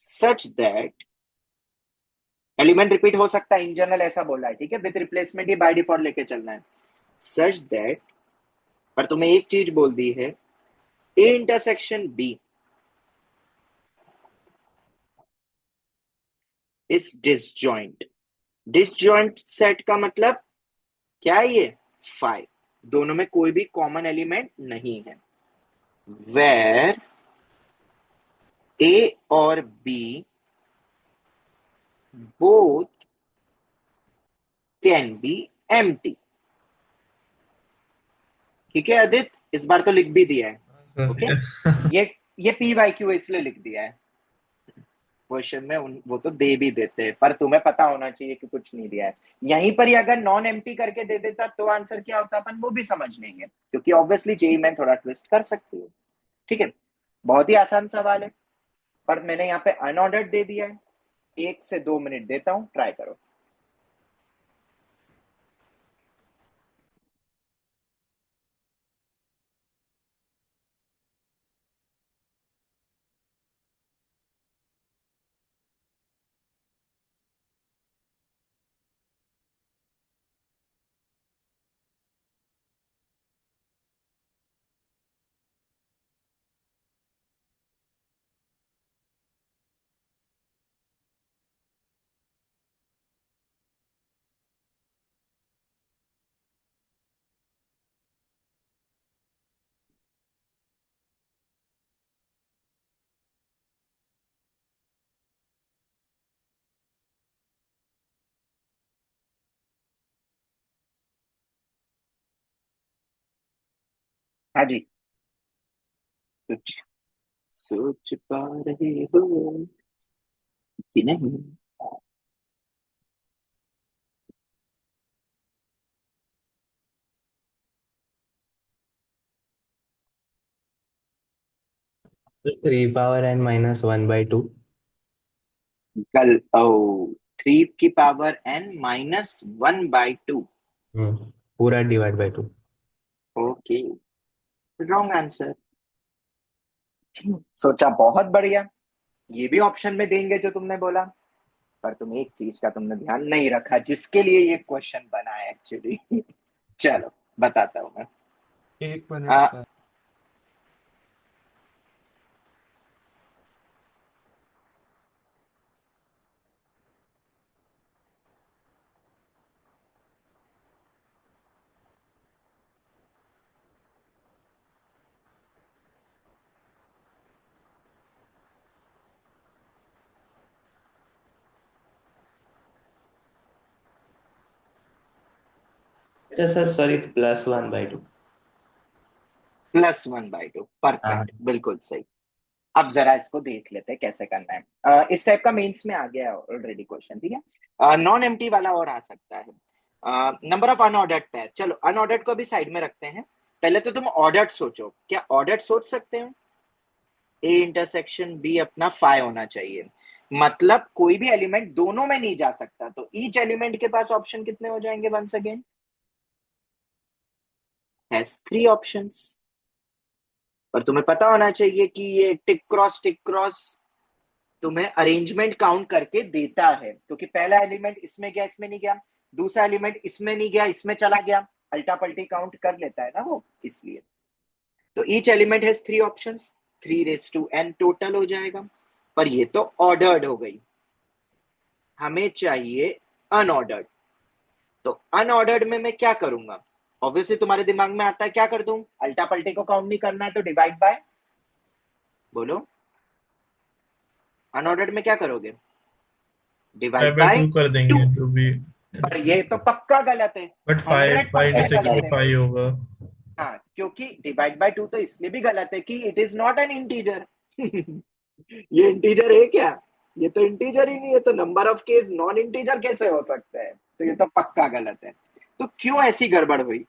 such that, element repeat हो सकता है, इन जनरल ऐसा बोला है, ठीक है, with replacement he by default लेके चलना है, सच दैट, पर तुम्हें एक चीज बोल दी है, A intersection B is disjoint. Disjoint set का मतलब क्या है ये? 5, दोनों में कोई भी कॉमन एलिमेंट नहीं है, वेर ए और B both can be empty. ठीक है आदित्य, इस बार तो लिख भी दिया है। सर ओके, ये पी वाई क्यू इसलिए लिख दिया है क्वेश्चन में, वो तो दे भी देते हैं, पर तुम्हें पता होना चाहिए कि कुछ नहीं दिया है। यहीं पर ही अगर नॉन एम्प्टी करके दे देता तो आंसर क्या होता अपन वो भी समझ लेंगे, क्योंकि ऑब्वियसली जेई में थोड़ा ट्विस्ट कर सकती है। ठीक है, बहुत ही आसान सवाल है, पर मैंने यहाँ पे अनऑर्डर्ड दे दिया है। 1 से 2 मिनट देता हूं, ट्राई करो। हाँ जी, कुछ सोच पा रहे हो कि नहीं? 3 power n minus 1 by 2. कल ओ 3 की पावर n-1/2। पूरा divide by 2. Okay, wrong answer. सोचा बहुत बढ़िया, ये भी ऑप्शन में देंगे जो तुमने बोला, पर तुम एक चीज का तुमने ध्यान नहीं रखा जिसके लिए ये क्वेश्चन बना है एक्चुअली। चलो बताता हूँ मैं। 1 मिनट आ, सर। अच्छा सर, सॉरी, +1/2. +1/2, हाँ. परफेक्ट, बिल्कुल सही। अब जरा इसको देख लेते हैं कैसे करना है। इस टाइप का मेंस में आ गया ऑलरेडी क्वेश्चन, ठीक है। नॉन एम्प्टी वाला और आ सकता है। नंबर ऑफ अनऑर्डर्ड पेयर, चलो अनऑर्डर्ड को भी साइड में रखते हैं, पहले तो तुम ऑर्डर्ड सोचो, क्या ऑर्डर्ड सोच सकते हो? ए इंटरसेक्शन बी अपना 5 होना चाहिए, मतलब कोई भी एलिमेंट दोनों में नहीं जा सकता, तो ईच एलिमेंट के पास ऑप्शन कितने हो जाएंगे? वंस अगेन हैज 3 ऑप्शंस, पर तुम्हें पता होना चाहिए कि ये टिक क्रॉस तुम्हें अरेंजमेंट काउंट करके देता है, क्योंकि पहला एलिमेंट इसमें गया, इसमें नहीं गया, दूसरा एलिमेंट इसमें नहीं गया, इसमें चला गया, अल्टा पल्टी काउंट कर लेता है ना वो, इसलिए। तो each element has 3 options, 3n total हो जाएगा। पर ये तो ऑर्डर्ड हो गई, हमें चाहिए अनऑर्डर्ड। तो अनऑर्डर्ड में मैं क्या करूंगा? ऑब्वियसली तुम्हारे दिमाग में आता है क्या कर दूं, अल्टा पल्टी को काउंट नहीं करना है तो डिवाइड बाय, बोलो अनऑर्डर्ड में क्या करोगे? डिवाइड बाय 5/2 कर 2। देंगे जो भी। पर ये तो पक्का गलत है, बट 5 100% इंटरसेक्शन गलत में है। 5 होगा। हाँ, क्योंकि डिवाइड बाय 2 तो इसलिए भी गलत है कि it is not an integer. ये इंटीजर है क्या? ये तो इंटीजर ही नहीं है, तो number of case non integer कैसे हो सकता है? तो ये तो पक्का गलत है। तो क्यों ऐसी गड़बड़ हुई?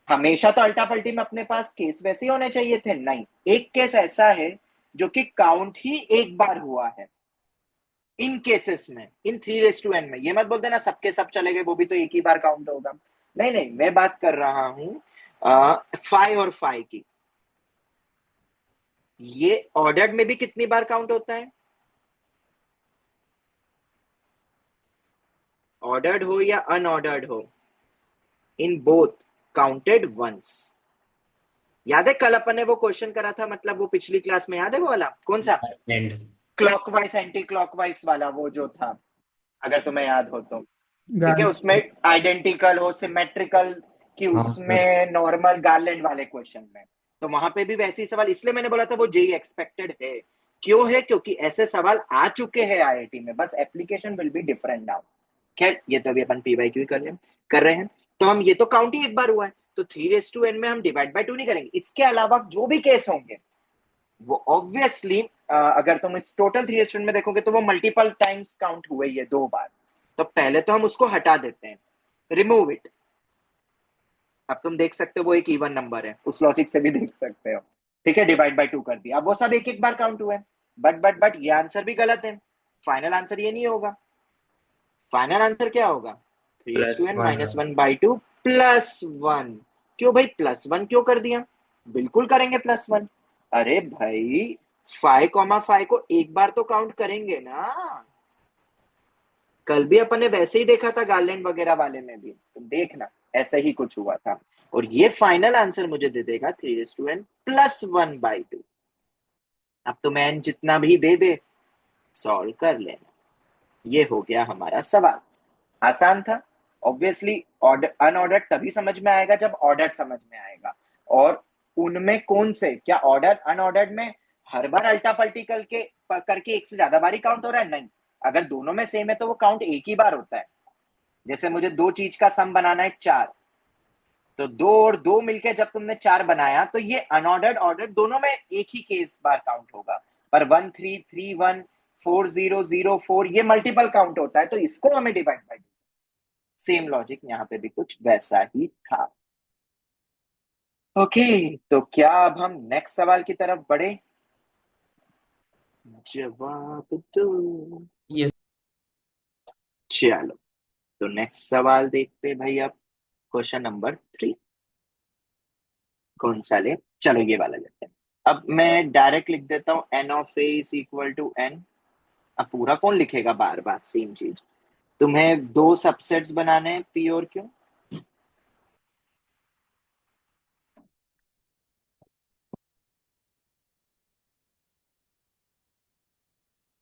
हमेशा तो अल्टा पल्टी में अपने पास केस वैसे ही होने चाहिए थे, नहीं, एक केस ऐसा है जो कि काउंट ही एक बार हुआ है। इन केसेस में, इन 3n में, ये मत बोल देना सबके सब चले गए, वो भी तो एक ही बार काउंट होगा। नहीं नहीं, मैं बात कर रहा हूं 5 और 5 की। ये ऑर्डर्ड में भी कितनी बार काउंट होता है? ऑर्डर्ड हो या अनऑर्डर्ड हो, इन बोथ काउंटेड वंस। याद है कल अपन ने वो क्वेश्चन करा था, मतलब वो पिछली क्लास में, याद है वो वाला कौन सा, एंड क्लॉकवाइज एंटी क्लॉकवाइज वाला, वो जो था, अगर तुम्हें याद हो तो। ठीक है, गार्ड उसमें आइडेंटिकल हो, सिमेट्रिकल, कि हाँ सर। उसमें नॉर्मल गार्लैंड वाले क्वेश्चन में, तो वहां पे भी वैसे ही सवाल, इसलिए मैंने बोला था वो जेई एक्सपेक्टेड है। क्यों है? क्योंकि ऐसे सवाल आ चुके हैं आईआईटी में, बस application will be different now. खैर, ये तो अभी अपन पीवाईक्यू कर रहे हैं। तो हम ये तो काउंट ही एक बार हुआ है, तो 3n में हम डिवाइड बाय 2 नहीं करेंगे। इसके अलावा जो भी केस होंगे वो ऑब्वियसली, अगर तुम इस टोटल 3n में देखोगे तो वो मल्टीपल टाइम्स काउंट हुए ही है, 2 बार। तो पहले तो हम उसको हटा देते हैं, रिमूव इट। अब तुम देख सकते हो वो एक इवन नंबर है, उस लॉजिक से भी देख सकते हो। ठीक है, डिवाइड बाय 2 कर दिया, अब वो सब एक एक बार काउंट हुए। बट ये आंसर भी गलत है। फाइनल आंसर ये नहीं होगा। फाइनल आंसर क्या होगा? 3n +1 -1/2 +1। क्यों भाई +1 क्यों कर दिया? बिल्कुल करेंगे +1। अरे भाई 5,5 को एक बार तो काउंट करेंगे ना। कल भी अपन ने वैसे ही देखा था गार्लैंड वगैरह वाले में भी, तो देखना ऐसा ही कुछ हुआ था। और ये फाइनल आंसर मुझे दे देगा 3n +1/2। अब तो मैं n जितना भी दे दे, सॉल्व कर लेना। ये हो गया हमारा सवाल, आसान था। ऑब्वियसली ऑर्डर अनऑर्डर्ड तभी समझ में आएगा जब ऑर्डर्ड समझ में आएगा। और उनमें कौन से, क्या ऑर्डर अनऑर्डर्ड में हर बार अल्टा पल्टी करके एक से ज्यादा बारी काउंट हो रहा है? नहीं। अगर दोनों में सेम है तो वो काउंट एक ही बार होता है। जैसे मुझे 2 चीज का सम बनाना है 4, तो 2 और 2 मिलके जब तुमने 4 बनाया, तो ये अनऑर्डर्ड ऑर्डर्ड दोनों में एक ही केस बार काउंट होगा। पर 1 3 3 1 4 0 0 4 ये मल्टीपल काउंट होता है, तो इसको हमें डिवाइड बाय। सेम लॉजिक यहाँ पे भी कुछ वैसा ही था। ओके, तो क्या अब हम नेक्स्ट सवाल की तरफ बढ़े? जवाब दो। यस। चलो, तो नेक्स्ट सवाल देखते हैं भाई। अब क्वेश्चन नंबर 3 कौन सा ले? चलो ये वाला लेते हैं। अब मैं डायरेक्ट लिख देता हूँ n of a is equal to n। अब पूरा कौन लिखेगा बार बार सेम चीज? तुम्हें 2 सबसेट्स बनाने हैं, p और q।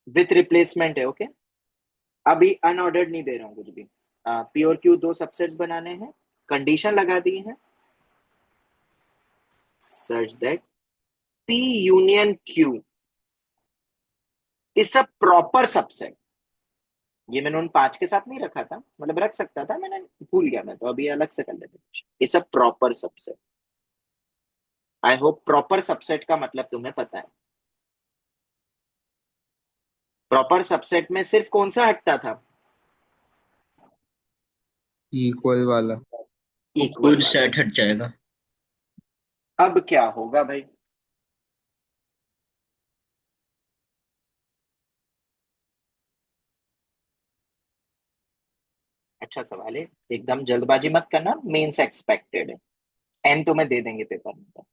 विथ रिप्लेसमेंट है, ओके। अभी अनऑर्डर्ड नहीं दे रहा हूँ कुछ भी। p और q 2 सबसेट्स बनाने हैं, कंडीशन लगा दी है such that p union q is a proper subset। ये मैंने उन 5 के साथ नहीं रखा था, मतलब रख सकता था, मैंने भूल गया, मैं तो अभी अलग से कर लेते। It's a proper subset. I hope proper subset का मतलब तुम्हें पता है। प्रॉपर सबसेट में सिर्फ कौन सा हटता था? इक्वल वाला। इक्वल कुछ सेट हट जाएगा। अब क्या होगा भाई? अच्छा सवाल है, एकदम जल्दबाजी मत करना, मेंस एक्सपेक्टेड है। एन तुम्हें दे देंगे पेपर में तो।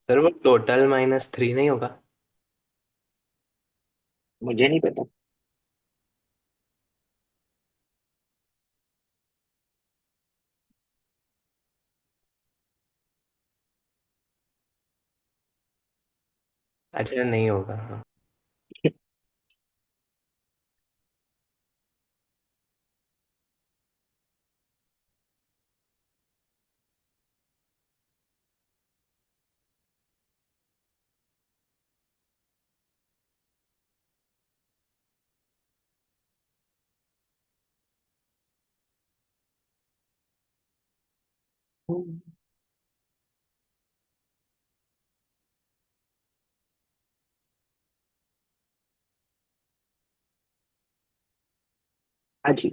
सर वो टोटल -3 नहीं होगा? मुझे नहीं पता। अच्छा नहीं होगा, हाँ। हाँ जी।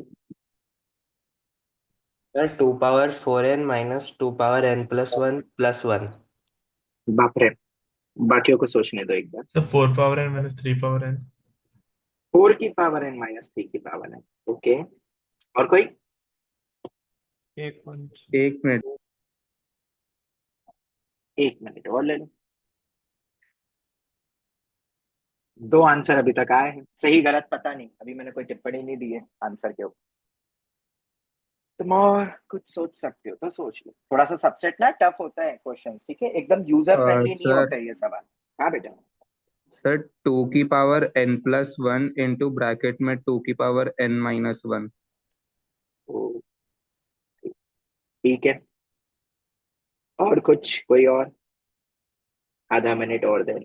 Sir 2 power 4n - 2 power n+1 +1। बाप रे, बाकियों को सोचने दो एक बार। So 4 power n minus 3 power n. 4 की पावर n माइनस 3 की पावर n। ओके, और कोई? एक मिनट। एक मिनट। 1 मिनट और ले लो। दो आंसर अभी तक आए हैं, सही गलत पता नहीं, अभी मैंने कोई टिप्पणी नहीं दी है आंसर के ऊपर। तुम और कुछ सोच सकते हो तो सोच लो, थोड़ा सा सबसेट ना टफ होता है क्वेश्चन, ठीक है, एकदम यूजर फ्रेंडली नहीं सर होते ये सवाल। हाँ बेटा। सर 2 की पावर n+1 इंटू ब्रैकेट में 2 की पावर n-1। ओ, ठीक है, और कुछ, कोई और? आधा मिनट और दे।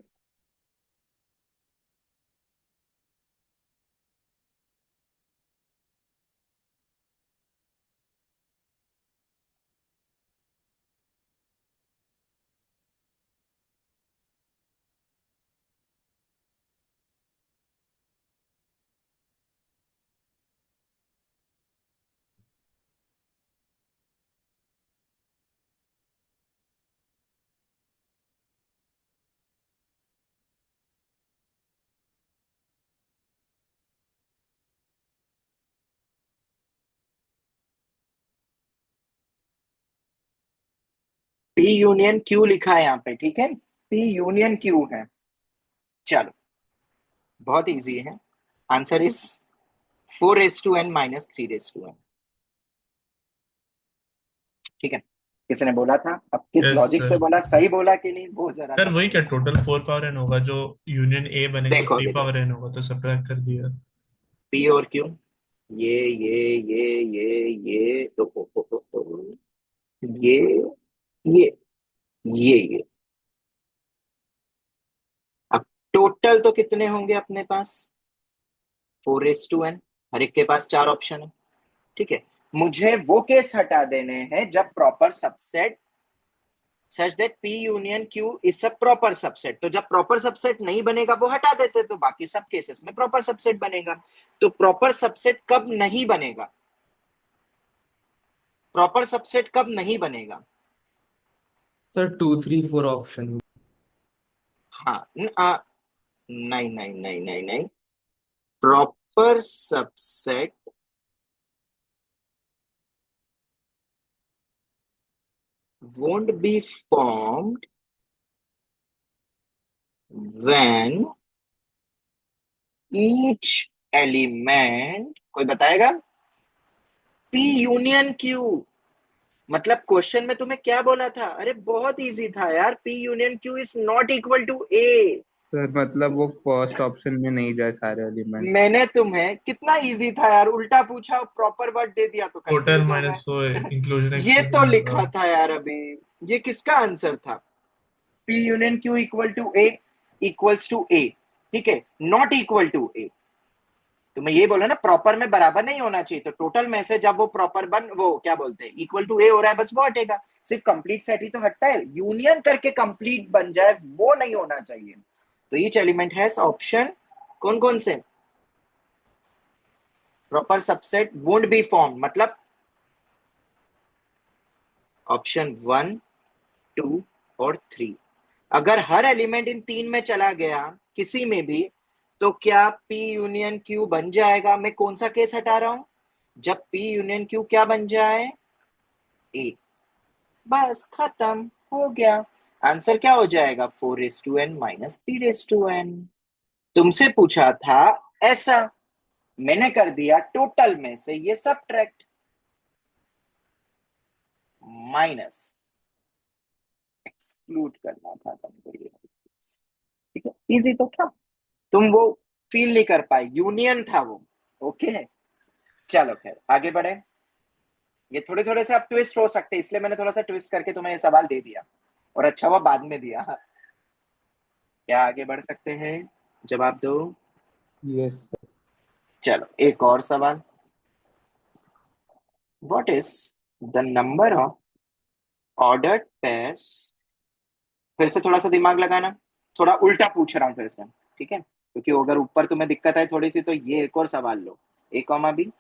पी यूनियन क्यू लिखा है यहाँ पे, ठीक है, पी यूनियन क्यू है। चलो, बहुत इजी है। Answer is 4n - 3n। ठीक है, किसी ने बोला था, अब किस यस लॉजिक से सर। बोला, सही बोला कि नहीं, वो जरा सर सा वही क्या, बोलना। टोटल 4 पावर n होगा, जो यूनियन ए बनेगा वो देखो 3 देखो, पावर n होगा, तो सब्ट्रैक्ट कर दिया। पी और क्यू, ये ये ये ये अब टोटल तो कितने होंगे अपने पास? 4n। हर एक के पास चार ऑप्शन है, ठीक है। मुझे वो केस हटा देने हैं जब proper subset such that P union Q is a proper subset. तो जब प्रॉपर सबसेट नहीं बनेगा वो हटा देते, तो बाकी सब केसेस में प्रॉपर सबसेट बनेगा। तो प्रॉपर सबसेट कब नहीं बनेगा? प्रॉपर सबसेट कब नहीं बनेगा? Sir 2 3 4 option. हाँ नहीं नहीं नहीं नहीं नहीं, proper subset won't be formed when each element, कोई बताएगा? पी यूनियन क्यू, मतलब क्वेश्चन में तुम्हें क्या बोला था? अरे बहुत इजी था यार, P union Q is not equal to A. Sir मतलब वो फर्स्ट ऑप्शन में नहीं जाए सारे एलिमेंट। मैंने तुम्हें कितना इजी था यार, उल्टा पूछा, प्रॉपर वर्ड दे दिया तो टोटल कंफ्यूज हो माइनस वो गए। इंक्लूजन ये तो एक्सक्लूजन होगा। लिखा था यार अभी, ये किसका आंसर था? P union Q equal to A, equals to A, ठीक है, नॉट इक्वल टू ए। तो मैं ये बोला ना, प्रॉपर में बराबर नहीं होना चाहिए, तो टोटल में से जब वो प्रॉपर बन, वो क्या बोलते हैं, इक्वल टू ए हो रहा है, बस वो हटेगा। सिर्फ कंप्लीट सेट ही तो हटता है, यूनियन करके कंप्लीट बन जाए वो नहीं होना चाहिए। तो ईच एलिमेंट हैज ऑप्शन, कौन कौन से? Proper subset won't be form, मतलब ऑप्शन 1 2 और 3। अगर हर एलिमेंट इन तीन में चला गया, किसी में भी, तो क्या पी यूनियन क्यू बन जाएगा? मैं कौन सा केस हटा रहा हूं? जब पी यूनियन क्यू क्या बन जाए? ए। बस खत्म हो गया। आंसर क्या हो जाएगा 4n माइनस 3n। तुमसे पूछा था ऐसा, मैंने कर दिया टोटल में से ये सबट्रैक्ट, माइनस एक्सक्लूड करना था तुमको ये। ठीक है, इजी तो था, तुम वो फील नहीं कर पाए, यूनियन था वो। ओके चलो खैर आगे बढ़े। ये थोड़े थोड़े से अब ट्विस्ट हो सकते हैं, इसलिए मैंने थोड़ा सा ट्विस्ट करके तुम्हें ये सवाल दे दिया, और अच्छा हुआ बाद में दिया। क्या आगे बढ़ सकते हैं, जवाब दो। Yes. चलो एक और सवाल। What is the number of ordered pairs, फिर से थोड़ा सा दिमाग लगाना, थोड़ा उल्टा पूछ रहा हूं फिर से, ठीक है, क्योंकि अगर ऊपर तुम्हें दिक्कत है थोड़ी सी तो ये एक और सवाल लो। A comma B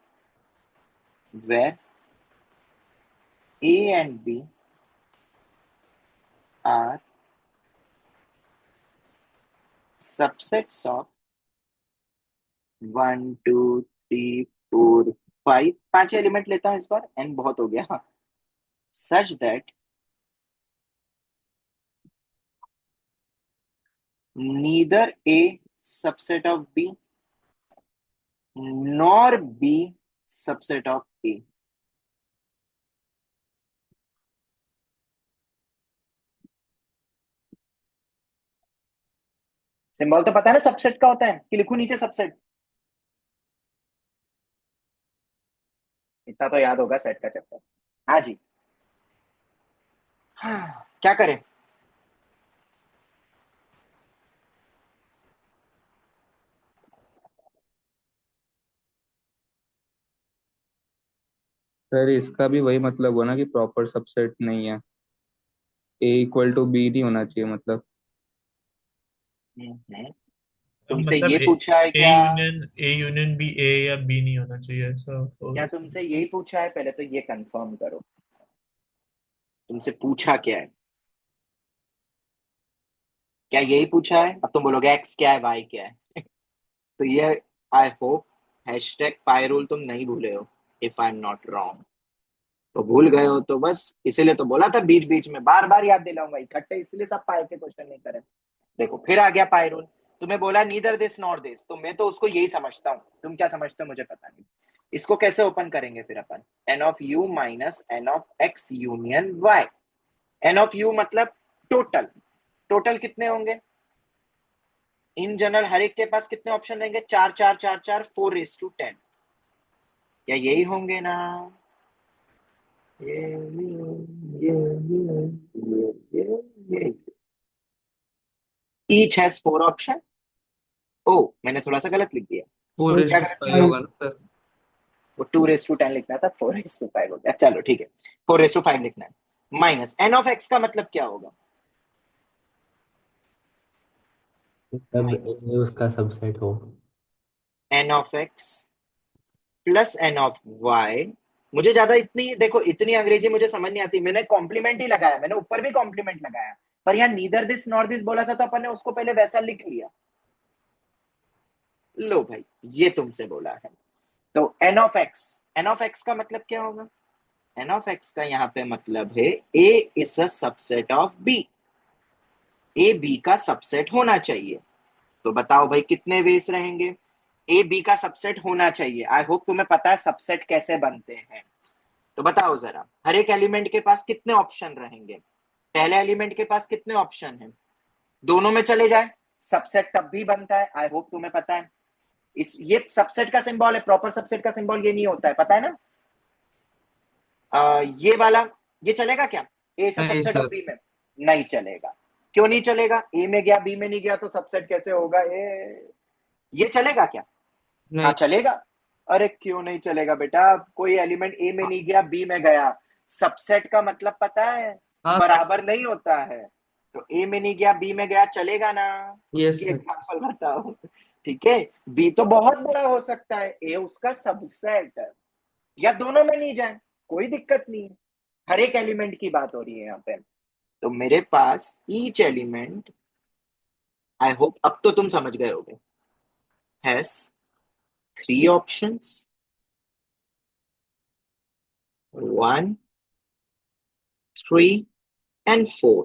where A and B are subsets of 1 2 3 4 5, 5 element लेता हूं इस बार, एन बहुत हो गया, such that neither A subset of B nor B subset of A. Symbol तो पता है ना सबसेट का होता है, कि लिखू नीचे सबसेट, इतना तो याद होगा सेट का चैप्टर। हाँ जी, हाँ क्या करें। सर इसका भी वही मतलब हुआ ना कि प्रॉपर सबसेट नहीं है, ए इक्वल टू बी नहीं होना चाहिए मतलब। तुमसे मतलब ये पूछा है ए क्या, यूनियन बी ए या बी नहीं होना चाहिए ऐसा क्या तुमसे यही पूछा है, पहले तो ये कंफर्म करो, तुमसे पूछा क्या है, क्या यही पूछा है। अब तुम बोलोगे एक्स क्या है वाई क्या है, तो ये I hope hashtag pi rule तुम नहीं भूले हो, if I am not wrong. तो भूल गए हो तो बस इसीलिए तो बोला था बीच बीच में बार बार याद दिलाऊंगा, इकट्ठे इसलिए सब पाई के क्वेश्चन नहीं करे। देखो फिर आ गया पाई रूल, तुम्हें बोला नीदर दिस नॉर दिस, तो मैं तो उसको यही समझता हूँ, तुम क्या समझते हो मुझे पता नहीं। इसको कैसे ओपन करेंगे फिर अपन, n of U minus n of X union Y. N of U मतलब टोटल, टोटल कितने होंगे इन जनरल, हर एक के पास कितने ऑप्शन रहेंगे, 4 4 4 4, 4 10, या यही होंगे ना, ये ईच हैज 4 ऑप्शन। ओ मैंने थोड़ा सा गलत लिख दिया, फोर इज क्या टू गलत फाइव लिखा, होगा ना सर? वो 2:10 लिखना था, 4:5 हो गया, चलो ठीक है 4:5 लिखना है। माइनस एन ऑफ एक्स का मतलब क्या होगा, तब माइनस ए उसका सबसेट हो। N of X plus n of Y. मुझे ज्यादा इतनी देखो, इतनी अंग्रेजी मुझे समझ नहीं आती, मैंने कॉम्प्लीमेंट ही लगाया, मैंने ऊपर भी कॉम्प्लीमेंट लगाया, पर यहाँ नीदर दिस नॉर दिस बोला था तो अपन ने उसको पहले वैसा लिख लिया। लो भाई ये तुमसे बोला है, तो एन ऑफ एक्स का मतलब क्या होगा, एन ऑफ एक्स का यहाँ पे मतलब है A is a subset of B, A B का सबसेट होना चाहिए। तो बताओ भाई कितने वेस रहेंगे, ए बी का सबसेट होना चाहिए, आई होप तुम्हें पता है सबसेट कैसे बनते हैं। तो बताओ जरा, हर एक एलिमेंट के पास कितने ऑप्शन रहेंगे, पहले एलिमेंट के पास कितने ऑप्शन हैं, दोनों में चले जाए सबसेट तब भी बनता है, आई होप तुम्हें पता है। इस ये सबसेट का सिंबल है, प्रॉपर सबसेट का सिंबल ये नहीं होता है, पता है ना। ये वाला ये चलेगा क्या, ए से नहीं सबसेट ऑफ सर, बी में, नहीं चलेगा। क्यों नहीं चलेगा, ए में गया बी में नहीं गया तो सबसेट कैसे होगा, ये चलेगा क्या, हाँ नहीं चलेगा। अरे क्यों नहीं चलेगा बेटा, कोई एलिमेंट ए में नहीं गया बी में गया, सबसेट का मतलब पता है, हाँ बराबर नहीं होता है, तो ए में नहीं गया बी में गया चलेगा ना। यस उसकी सर। एग्जांपल बताओ, ठीक है, बी तो बहुत बड़ा हो सकता है, ए उसका सबसेट, या दोनों में नहीं जाए कोई दिक्कत नहीं है, हर एक एलिमेंट की बात हो रही है यहाँ पे। तो मेरे पास ईच एलिमेंट, आई होप अब तो तुम समझ गए होगे, हैज 3 ऑप्शंस, 1 3 and 4।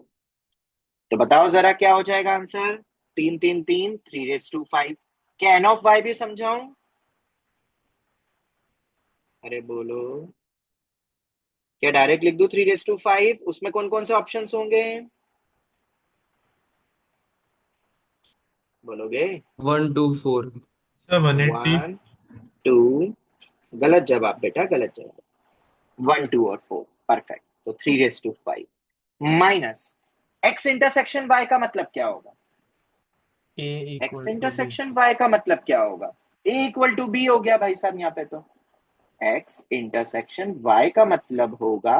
तो बताओ जरा क्या हो जाएगा आंसर? 3 3 3 3^5। क्या n ऑफ y भी समझाऊं? अरे बोलो, क्या डायरेक्ट लिख दूं 3^5? उसमें कौन कौन से ऑप्शंस होंगे? बोलोगे? 1 2 4 सर 180। 1 2, गलत जवाब बेटा, गलत जवाब। 1 2 और 4, परफेक्ट। तो 3^5 माइनस x इंटरसेक्शन y का मतलब क्या होगा? A x equal to B intersection y का मतलब क्या होगा? a इक्वल टू b हो गया भाई साहब यहाँ पे। तो x इंटरसेक्शन y का मतलब होगा,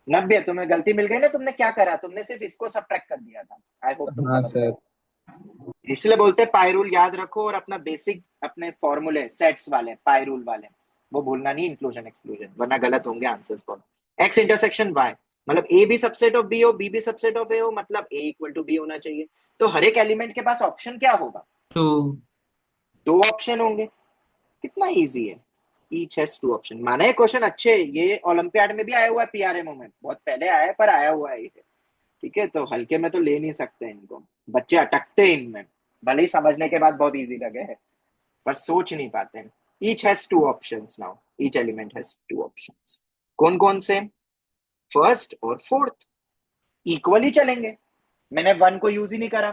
नब्बे। तुम्हें गलती मिल गई ना, तुमने क्या करा, तुमने सिर्फ इसको सब्ट्रैक्ट कर दिया था। आई होप तुम हाँ समझ गए सर। हो। इसलिए बोलते पाई रूल याद रखो, और अपना बेसिक अपने फॉर्मूले सेट्स वाले पाई रूल वाले वो भूलना नहीं, इंक्लूजन एक्सक्लूजन, वरना गलत होंगे answers. For X intersection Y मतलब ए भी सबसेट ऑफ बी हो, बी भी सबसेट ऑफ ए हो, मतलब ए इक्वल टू बी होना चाहिए। तो हर एक एलिमेंट के पास ऑप्शन क्या होगा? 2 दो ऑप्शन होंगे। कितना इजी है, ईच हैज टू ऑप्शन। माना ये क्वेश्चन अच्छे, ये ओलंपियाड में भी आया हुआ है, पीआरएमओ में बहुत पहले आया है, पर आया हुआ है ये। ठीक है, तो हल्के में तो ले नहीं सकते इनको, बच्चे अटकते हैं इनमें। भले ही समझने के बाद बहुत इजी लगे है, पर सोच नहीं पाते हैं। Each has two options now, each element has two options. कौन कौन से? फर्स्ट और फोर्थ इक्वली चलेंगे। मैंने 1 को यूज ही नहीं करा,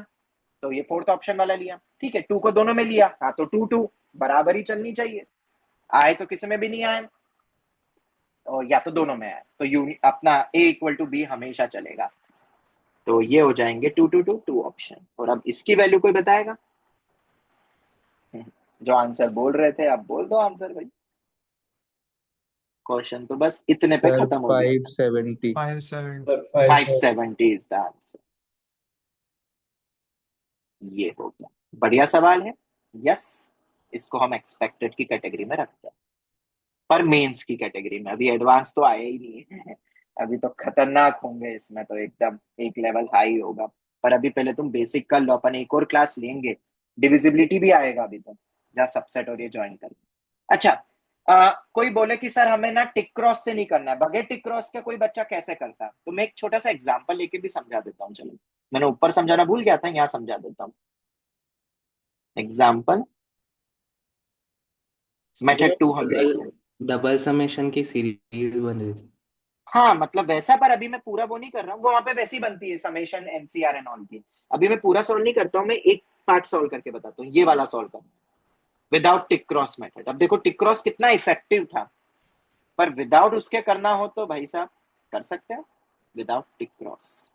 तो ये फोर्थ ऑप्शन वाला लिया। ठीक है, 2 को दोनों में लिया, हाँ तो 2 2 बराबर ही चलनी चाहिए। आए तो किसी में भी नहीं आए, और या तो दोनों में आए, तो यू अपना ए इक्वल टू बी हमेशा चलेगा। तो ये हो जाएंगे 2 2 2 2 ऑप्शन। और अब इसकी वैल्यू कोई बताएगा? जो आंसर बोल रहे थे, अब बोल दो आंसर भाई। क्वेश्चन तो बस इतने पे सर खत्म हो गया। 570। 570। 570 इज द आंसर। ये हो गया, बढ़िया सवाल है। यस, इसको हम एक्सपेक्टेड की कैटेगरी में रखते हैं, पर मेंस की कैटेगरी में। अभी एडवांस तो आया ही नहीं है। अभी तो खतरनाक होंगे इसमें, तो एकदम एक लेवल हाई होगा। पर अभी पहले तुम बेसिक कर लो, अपन एक और क्लास लेंगे, डिविजिबिलिटी भी आएगा अभी तो, जहाँ सबसेट और ये ज्वाइन कर। अच्छा, कोई बोले कि सर हमें ना टिक क्रॉस से नहीं करना है, बगैर टिक क्रॉस के कोई बच्चा कैसे करता है? तो मैं एक छोटा सा एग्जांपल लेके भी समझा देता हूँ। चलो, मैंने ऊपर समझाना भूल गया था, यहाँ समझा देता हूँ। एग्जाम्पल मेथड 2 हम लेंगे। डबल समेशन की सीरीज बन रही थी। हाँ मतलब वैसा, पर अभी मैं पूरा वो नहीं कर रहा हूँ, वो वहां पे वैसी बनती है समेशन एनसीआर एंड ऑल की। अभी मैं पूरा सॉल्व नहीं करता हूँ, मैं एक पार्ट सॉल्व करके बताता हूँ। ये वाला सॉल्व करना विदाउट टिक क्रॉस मेथड। अब देखो टिक क्रॉस कितना इफेक्टिव था, पर विदाउट उसके करना हो तो भाई साहब कर सकते हैं विदाउट टिक क्रॉस।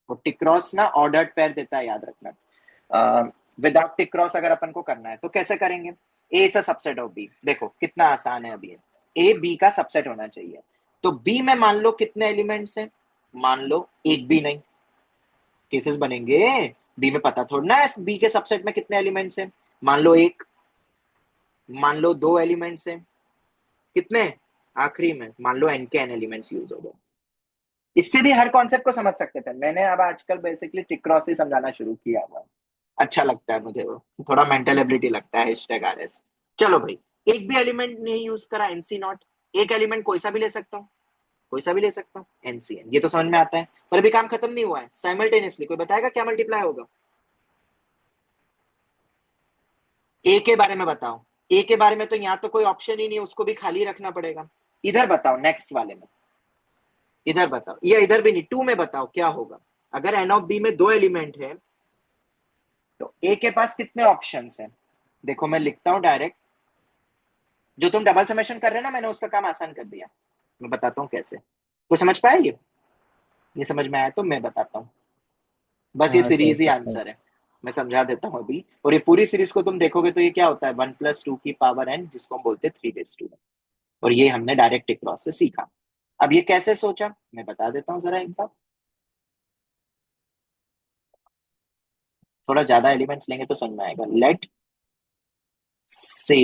वो टिक क्रॉस ना ऑर्डर्ड पेयर देता है, याद रखना। विदाउट टिक क्रॉस अगर अपन को करना है तो कैसे करेंगे? A is a subset of B. देखो कितना आसान है अभी, ए बी का सबसेट होना चाहिए। तो बी में मान लो कितने एलिमेंट्स हैं? मान लो एक भी नहीं। केसेस बनेंगे, बी में पता थोड़ा है बी के सबसेट में कितने एलिमेंट्स हैं। मान लो एक, मान लो दो एलिमेंट्स हैं, कितने आखिरी में? मान लो एन के एन एलिमेंट्स यूज हो गए। इससे भी हर कॉन्सेप्ट को समझ सकते थे। मैंने अब आजकल बेसिकली टिक क्रॉस ही समझाना शुरू किया हुआ, अच्छा लगता है मुझे वो, थोड़ा मेंटल एबिलिटी लगता है। #RS। चलो भाई, एक भी एलिमेंट नहीं यूज करा, NC नॉट। एक एलिमेंट कोई सा भी ले सकता हूँ, कोई सा भी ले सकता हूँ, NCN। ये तो समझ में आता है, पर अभी काम खत्म नहीं हुआ है। साइमल्टेनियसली कोई बताएगा क्या मल्टीप्लाई होगा? ए के बारे में बताओ। ए के बारे में तो यहाँ तो कोई ऑप्शन ही नहीं, उसको भी खाली रखना पड़ेगा। इधर बताओ, नेक्स्ट वाले में इधर बताओ, या इधर भी नहीं, 2 में बताओ क्या होगा। अगर एन ऑफ बी में दो एलिमेंट है तो ए के पास कितने ऑप्शंस हैं? देखो मैं लिखता हूं डायरेक्ट। जो तुम डबल समेशन कर रहे हैं ना, मैंने उसका काम आसान कर दिया। मैं बताता हूँ कैसे, तो समझ पाए? ये समझ में आया तो मैं बताता हूँ। बस ये हाँ सर सीरीज ही पता है। आंसर है, मैं समझा देता हूँ अभी। और ये पूरी सीरीज को तुम देखोगे तो ये क्या होता है, 1 + 2 की पावर n, जिसको हम बोलते हैं 3/2। और ये हमने डायरेक्ट टिक क्रॉस से सीखा। अब ये कैसे सोचा मैं बता देता हूँ जरा एक बार। थोड़ा ज्यादा एलिमेंट्स लेंगे तो समझ में आएगा। लेट से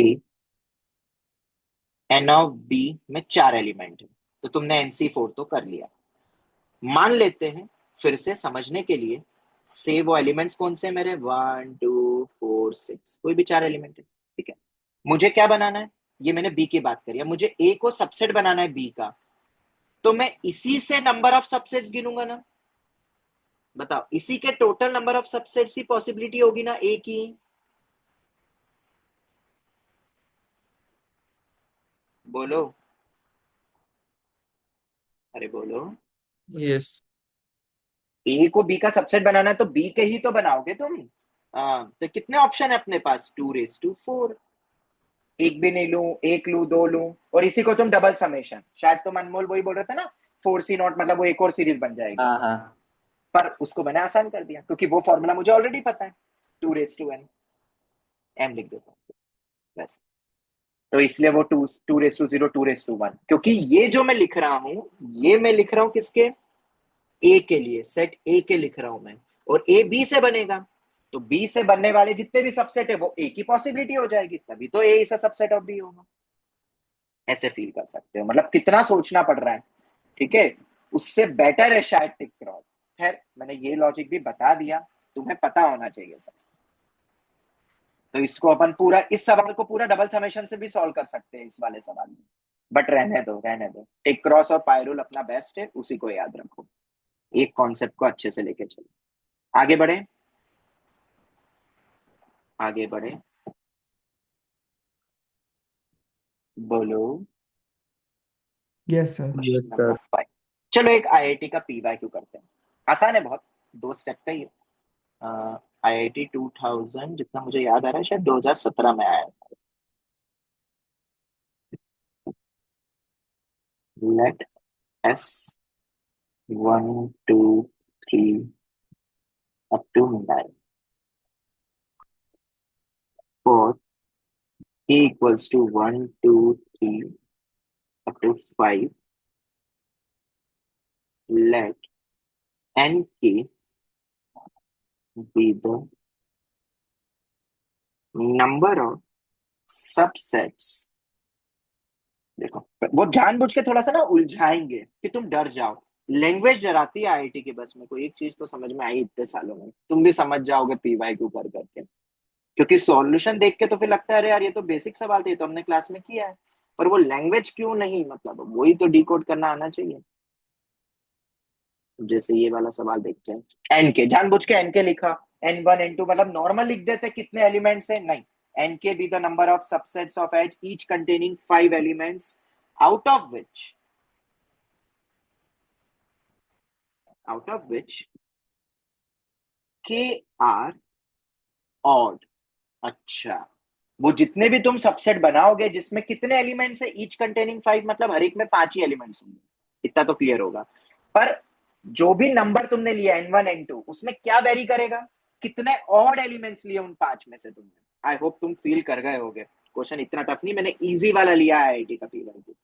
एन ऑफ बी में 4 एलिमेंट है, तो तुमने NC4 तो कर लिया। मान लेते हैं फिर से समझने के लिए, से वो एलिमेंट्स कौन से मेरे, 1 2 4 6, कोई भी 4 एलिमेंट है। ठीक है, मुझे क्या बनाना है? ये मैंने बी की बात करी है, मुझे ए को सबसेट बनाना है बी का। तो मैं इसी से नंबर ऑफ सबसेट्स गिनूंगा ना। बताओ, इसी के total number of subsets he possibility होगी ना ए की। बोलो, अरे बोलो। yes. ए को बी का सबसेट बनाना है तो बी के ही तो बनाओगे तुम। तो कितने ऑप्शन है अपने पास, 2 4। एक भी नहीं लूं, एक लूं, दो लूं, और इसी को तुम डबल समेशन, शायद तुम अनमोल वही बोल रहे थे ना, 4C0, मतलब वो एक और सीरीज बन जाएगी। हाँ हाँ। पर उसको मैंने आसान कर दिया क्योंकि वो फॉर्मूला मुझे ऑलरेडी पता है, 2n, m लिख देता हूँ बस। तो इसलिए वो 2 2 0 2 1, क्योंकि ये जो मैं लिख रहा हूं, ये मैं लिख रहा हूं किसके, ए के लिए, सेट ए के लिख रहा हूं मैं, और ए बी से बनेगा, तो बी से बनने वाले जितने भी सबसेट है वो ए की पॉसिबिलिटी हो जाएगी, तभी तो A is a subset of B होगा। ऐसे फील कर सकते हो, मतलब कितना सोचना पड़ रहा है, ठीक है। उससे बेटर है शायद टिक क्रॉस। खैर, मैंने ये लॉजिक भी बता दिया, तुम्हें पता होना चाहिए सब। तो इसको अपन पूरा, इस सवाल को पूरा डबल समेशन से भी सॉल्व कर सकते हैं इस वाले सवाल में, बट रहने दो रहने दो। टिक क्रॉस और पाई रूल अपना बेस्ट है, उसी को याद रखो, एक कॉन्सेप्ट को अच्छे से लेके चलो। आगे बढ़े, आगे बढ़े, बोलो। yes sir. Yes, number sir. 5। चलो एक आईआईटी का पीवाईक्यू करते हैं, आसान है बहुत, 2 स्टेप का ही है। आईआईटी 2000, जितना मुझे याद आ रहा है शायद 2017 में आया था। Let S 1 2 3 up to 9 for k equals to 1 2 3 up to 5, let nk be the number of subsets। देखो, वो जानबूझ के थोड़ा सा ना उलझाएंगे कि तुम डर जाओ। लैंग्वेज डराती है आईआईटी की, बस में कोई एक चीज तो समझ में आई इतने सालों में, तुम भी समझ जाओगे पीवाईक्यू कर करके, क्योंकि सॉल्यूशन देख के तो फिर लगता है अरे यार ये तो बेसिक सवाल थे, तो हमने क्लास में किया है, पर वो लैंग्वेज क्यों नहीं, मतलब वही तो डिकोड करना आना चाहिए। जैसे ये वाला सवाल देखते हैं, एन के, जानबूझ के एन के लिखा, n1 n2 मतलब नॉर्मल लिख देते कितने एलिमेंट्स है, नहीं, एन के be the number of subsets of H each containing 5 elements, out of which के आर ऑड। अच्छा, वो जितने भी तुम सबसेट बनाओगे जिसमें कितने एलिमेंट्स है, ईच कंटेनिंग 5, मतलब हर एक में 5 ही एलिमेंट्स होंगे, इतना तो क्लियर होगा। पर जो भी नंबर तुमने लिया n1 n2, उसमें क्या वेरी करेगा, कितने ऑड एलिमेंट्स लिए उन 5 में से तुमने। आई होप तुम फील कर गए होगे, क्वेश्चन इतना टफ नहीं, मैंने इजी वाला लिया है आईआईटी का PYQ.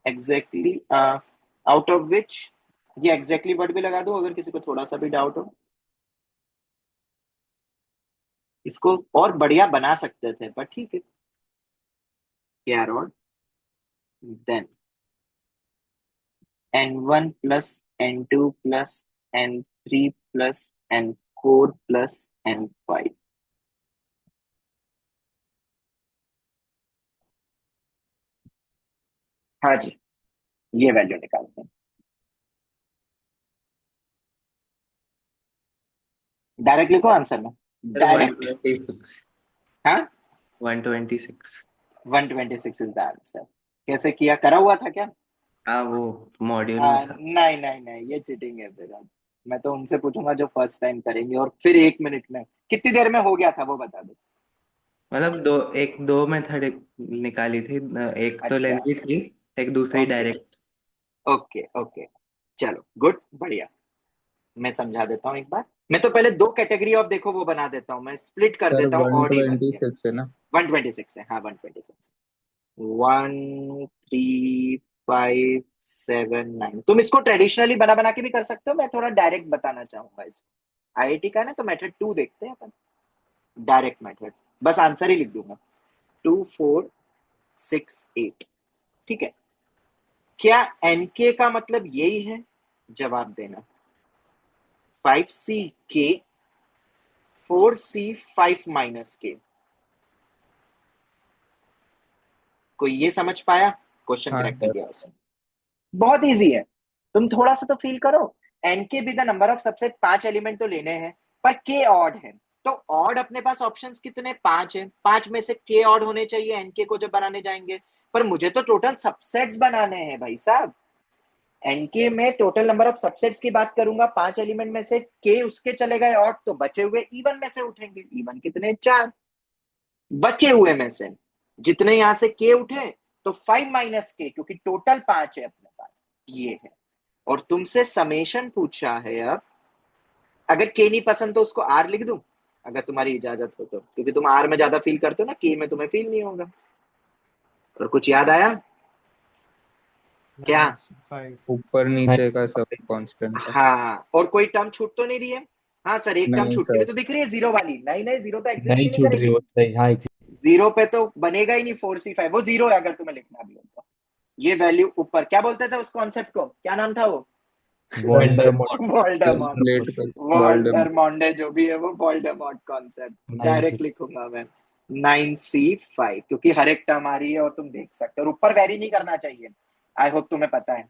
Exactly out of which, ये एग्जैक्टली वर्ड भी लगा दो अगर किसी को थोड़ा सा भी डाउट हो। इसको और बढ़िया बना सकते थे, पर ठीक है, क्या रॉड, then n1 plus n2 plus n3 plus n4 plus n5। हाँ जी, ये वैल्यू निकालते हैं, डायरेक्ट लिखो आंसर में, Sir, डायरेक्ट। 126. हाँ, 126. 126 इज द आंसर। कैसे किया, करा हुआ था क्या? हाँ वो मॉड्यूल में था। नहीं नहीं नहीं, ये चीटिंग है फिर। अब मैं तो उनसे पूछूंगा जो फर्स्ट टाइम करेंगे, और फिर 1 मिनट में, कितनी देर में हो गया था वो बता दो। मतलब दो मेथड निकाली थी। एक तो अच्छा, लेंथी थी, एक दूसरी ओके डायरेक्ट। ओके ओके, चलो गुड, बढ़िया। मैं समझा देता हूँ एक बार, मैं तो पहले 2 कैटेगरी ऑफ, देखो वो बना देता हूँ, मैं स्प्लिट कर सर देता हूँ वन ऑड इवन के। ट्वेंटी सिक्स है ना? 126 है, हाँ 126, 1 3 5 7 9। तुम इसको ट्रेडिशनली बना बना के भी कर सकते हो, मैं थोड़ा डायरेक्ट बताना चाहूंगा इसको। आईआईटी का है ना, तो मेथड 2 देखते हैं अपन, डायरेक्ट मेथड, बस आंसर ही लिख दूंगा, 2 4 6 8। ठीक है, क्या एनके का मतलब यही है, जवाब देना। 5C k 4C 5 माइनस के, कोई ये समझ पाया, क्वेश्चन हाँ क्रैक कर सर. दिया उसने। बहुत इजी है, तुम थोड़ा सा तो फील करो, एन के भी the number of subset, 5 element तो लेने हैं, पर के ऑड है, तो ऑड अपने पास ऑप्शंस कितने, 5 है, 5 में से के ऑड होने चाहिए एन के को जब बनाने जाएंगे, पर मुझे तो टोटल सबसेट्स बनाने हैं भाई साहब। एनके में टोटल नंबर ऑफ सबसेट्स की बात करूंगा, 5 एलिमेंट में से के उसके चले गए ऑड, तो बचे हुए इवन में से उठेंगे, इवन कितने, 4, बचे हुए में से जितने यहां से के उठे तो 5 माइनस के, क्योंकि टोटल 5 है अपने पास, ये है। और तुमसे समेशन पूछा है, अब अगर के नहीं पसंद तो उसको आर लिख दूं, अगर तुम्हारी इजाजत हो तो, क्योंकि तुम आर में ज्यादा फील करते हो ना, के में तुम्हें फील नहीं होगा। और कुछ याद आया क्या? 5 ऊपर नीचे का सब कांस्टेंट है। हाँ, और कोई टर्म छूट तो नहीं रही है? हाँ सर, एक टर्म नहीं छूटती हुई सर, तो दिख रही है, जीरो वाली। नहीं नहीं, जीरो तो एग्जिस्ट ही नहीं नहीं छूट रही करेगी, वो सही, हाँ जीरो पे तो बनेगा ही नहीं 4C5, वो जीरो है अगर तुम्हें लिखना भी हो तो। ये वैल्यू ऊपर, क्या बोलते थे उस कॉन्सेप्ट को, क्या नाम था वो? वोल्डेमॉर्ट। वोल्डेमॉर्ट, रिलेट कर वर्ल्ड वोल्डेमॉर्ट जो भी है वो वोल्डेमॉर्ट कॉन्सेप्ट। 9C डायरेक्ट लिखूंगा मैं 9C5, क्योंकि हर एक टर्म आ रही है और तुम देख सकते हो। और ऊपर वेरी नहीं करना चाहिए, आई होप तुम्हें पता है,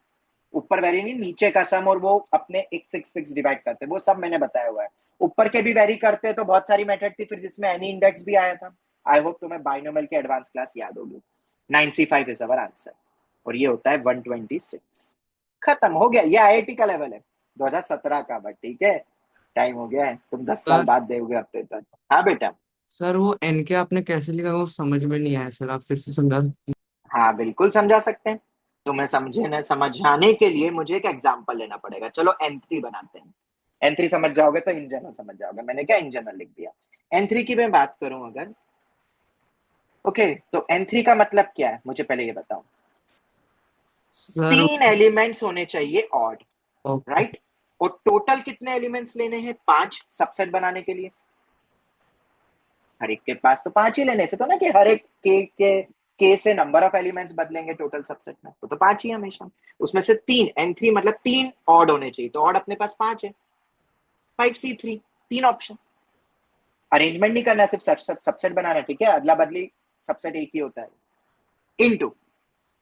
ऊपर वेरी नहीं, नीचे का सम और वो अपने एक फिक्स डिवाइड करते हैं, वो सब मैंने बताया हुआ है। ऊपर के भी वेरी करते हैं तो बहुत सारी मेथड थी फिर, जिसमें एनी इंडेक्स भी आया था। आई होप तुम्हें बाइनोमियल के एडवांस क्लास याद होगी। 9C5 इज अवर आंसर, और ये होता है 126। खत्म हो गया, ये आईआईटी का लेवल है 2017 का, बट ठीक है, टाइम हो गया है, तुम 10 साल सर बाद दोगे अब पेपर। हाँ बेटा। सर वो एन के आपने कैसे लिखा वो समझ में नहीं आया सर, आप फिर से समझा सकते हैं? हाँ बिल्कुल समझा सकते हैं, तुम्हें समझाने के लिए मुझे एक एग्जाम्पल लेना पड़ेगा। चलो N3 बनाते हैं, N3 समझ जाओगे तो इन जनरल समझ जाओगे, मैंने क्या इन जनरल लिख दिया। N3 की मैं बात करूं अगर, ओके, तो N3 का मतलब क्या है मुझे पहले ये बताओ। सर 3 एलिमेंट्स होने चाहिए ऑड, ओके। राइट? और टोटल कितने एलिमेंट्स लेने हैं, 5 सबसेट बनाने के लिए। हर एक के पास तो 5 ही लेने से तो ना कि हर एक के से नंबर ऑफ एलिमेंट्स बदलेंगे टोटल सबसेट में, तो 5 ही हमेशा। उसमें से 3 N3 मतलब 3 ऑड होने चाहिए, तो ऑड अपने पास 5 है, 5C3, 3 ऑप्शन। अरेंजमेंट नहीं करना, सिर्फ सबसेट बनाना, ठीक है, अदला बदली सबसेट एक ही होता है। इनटू,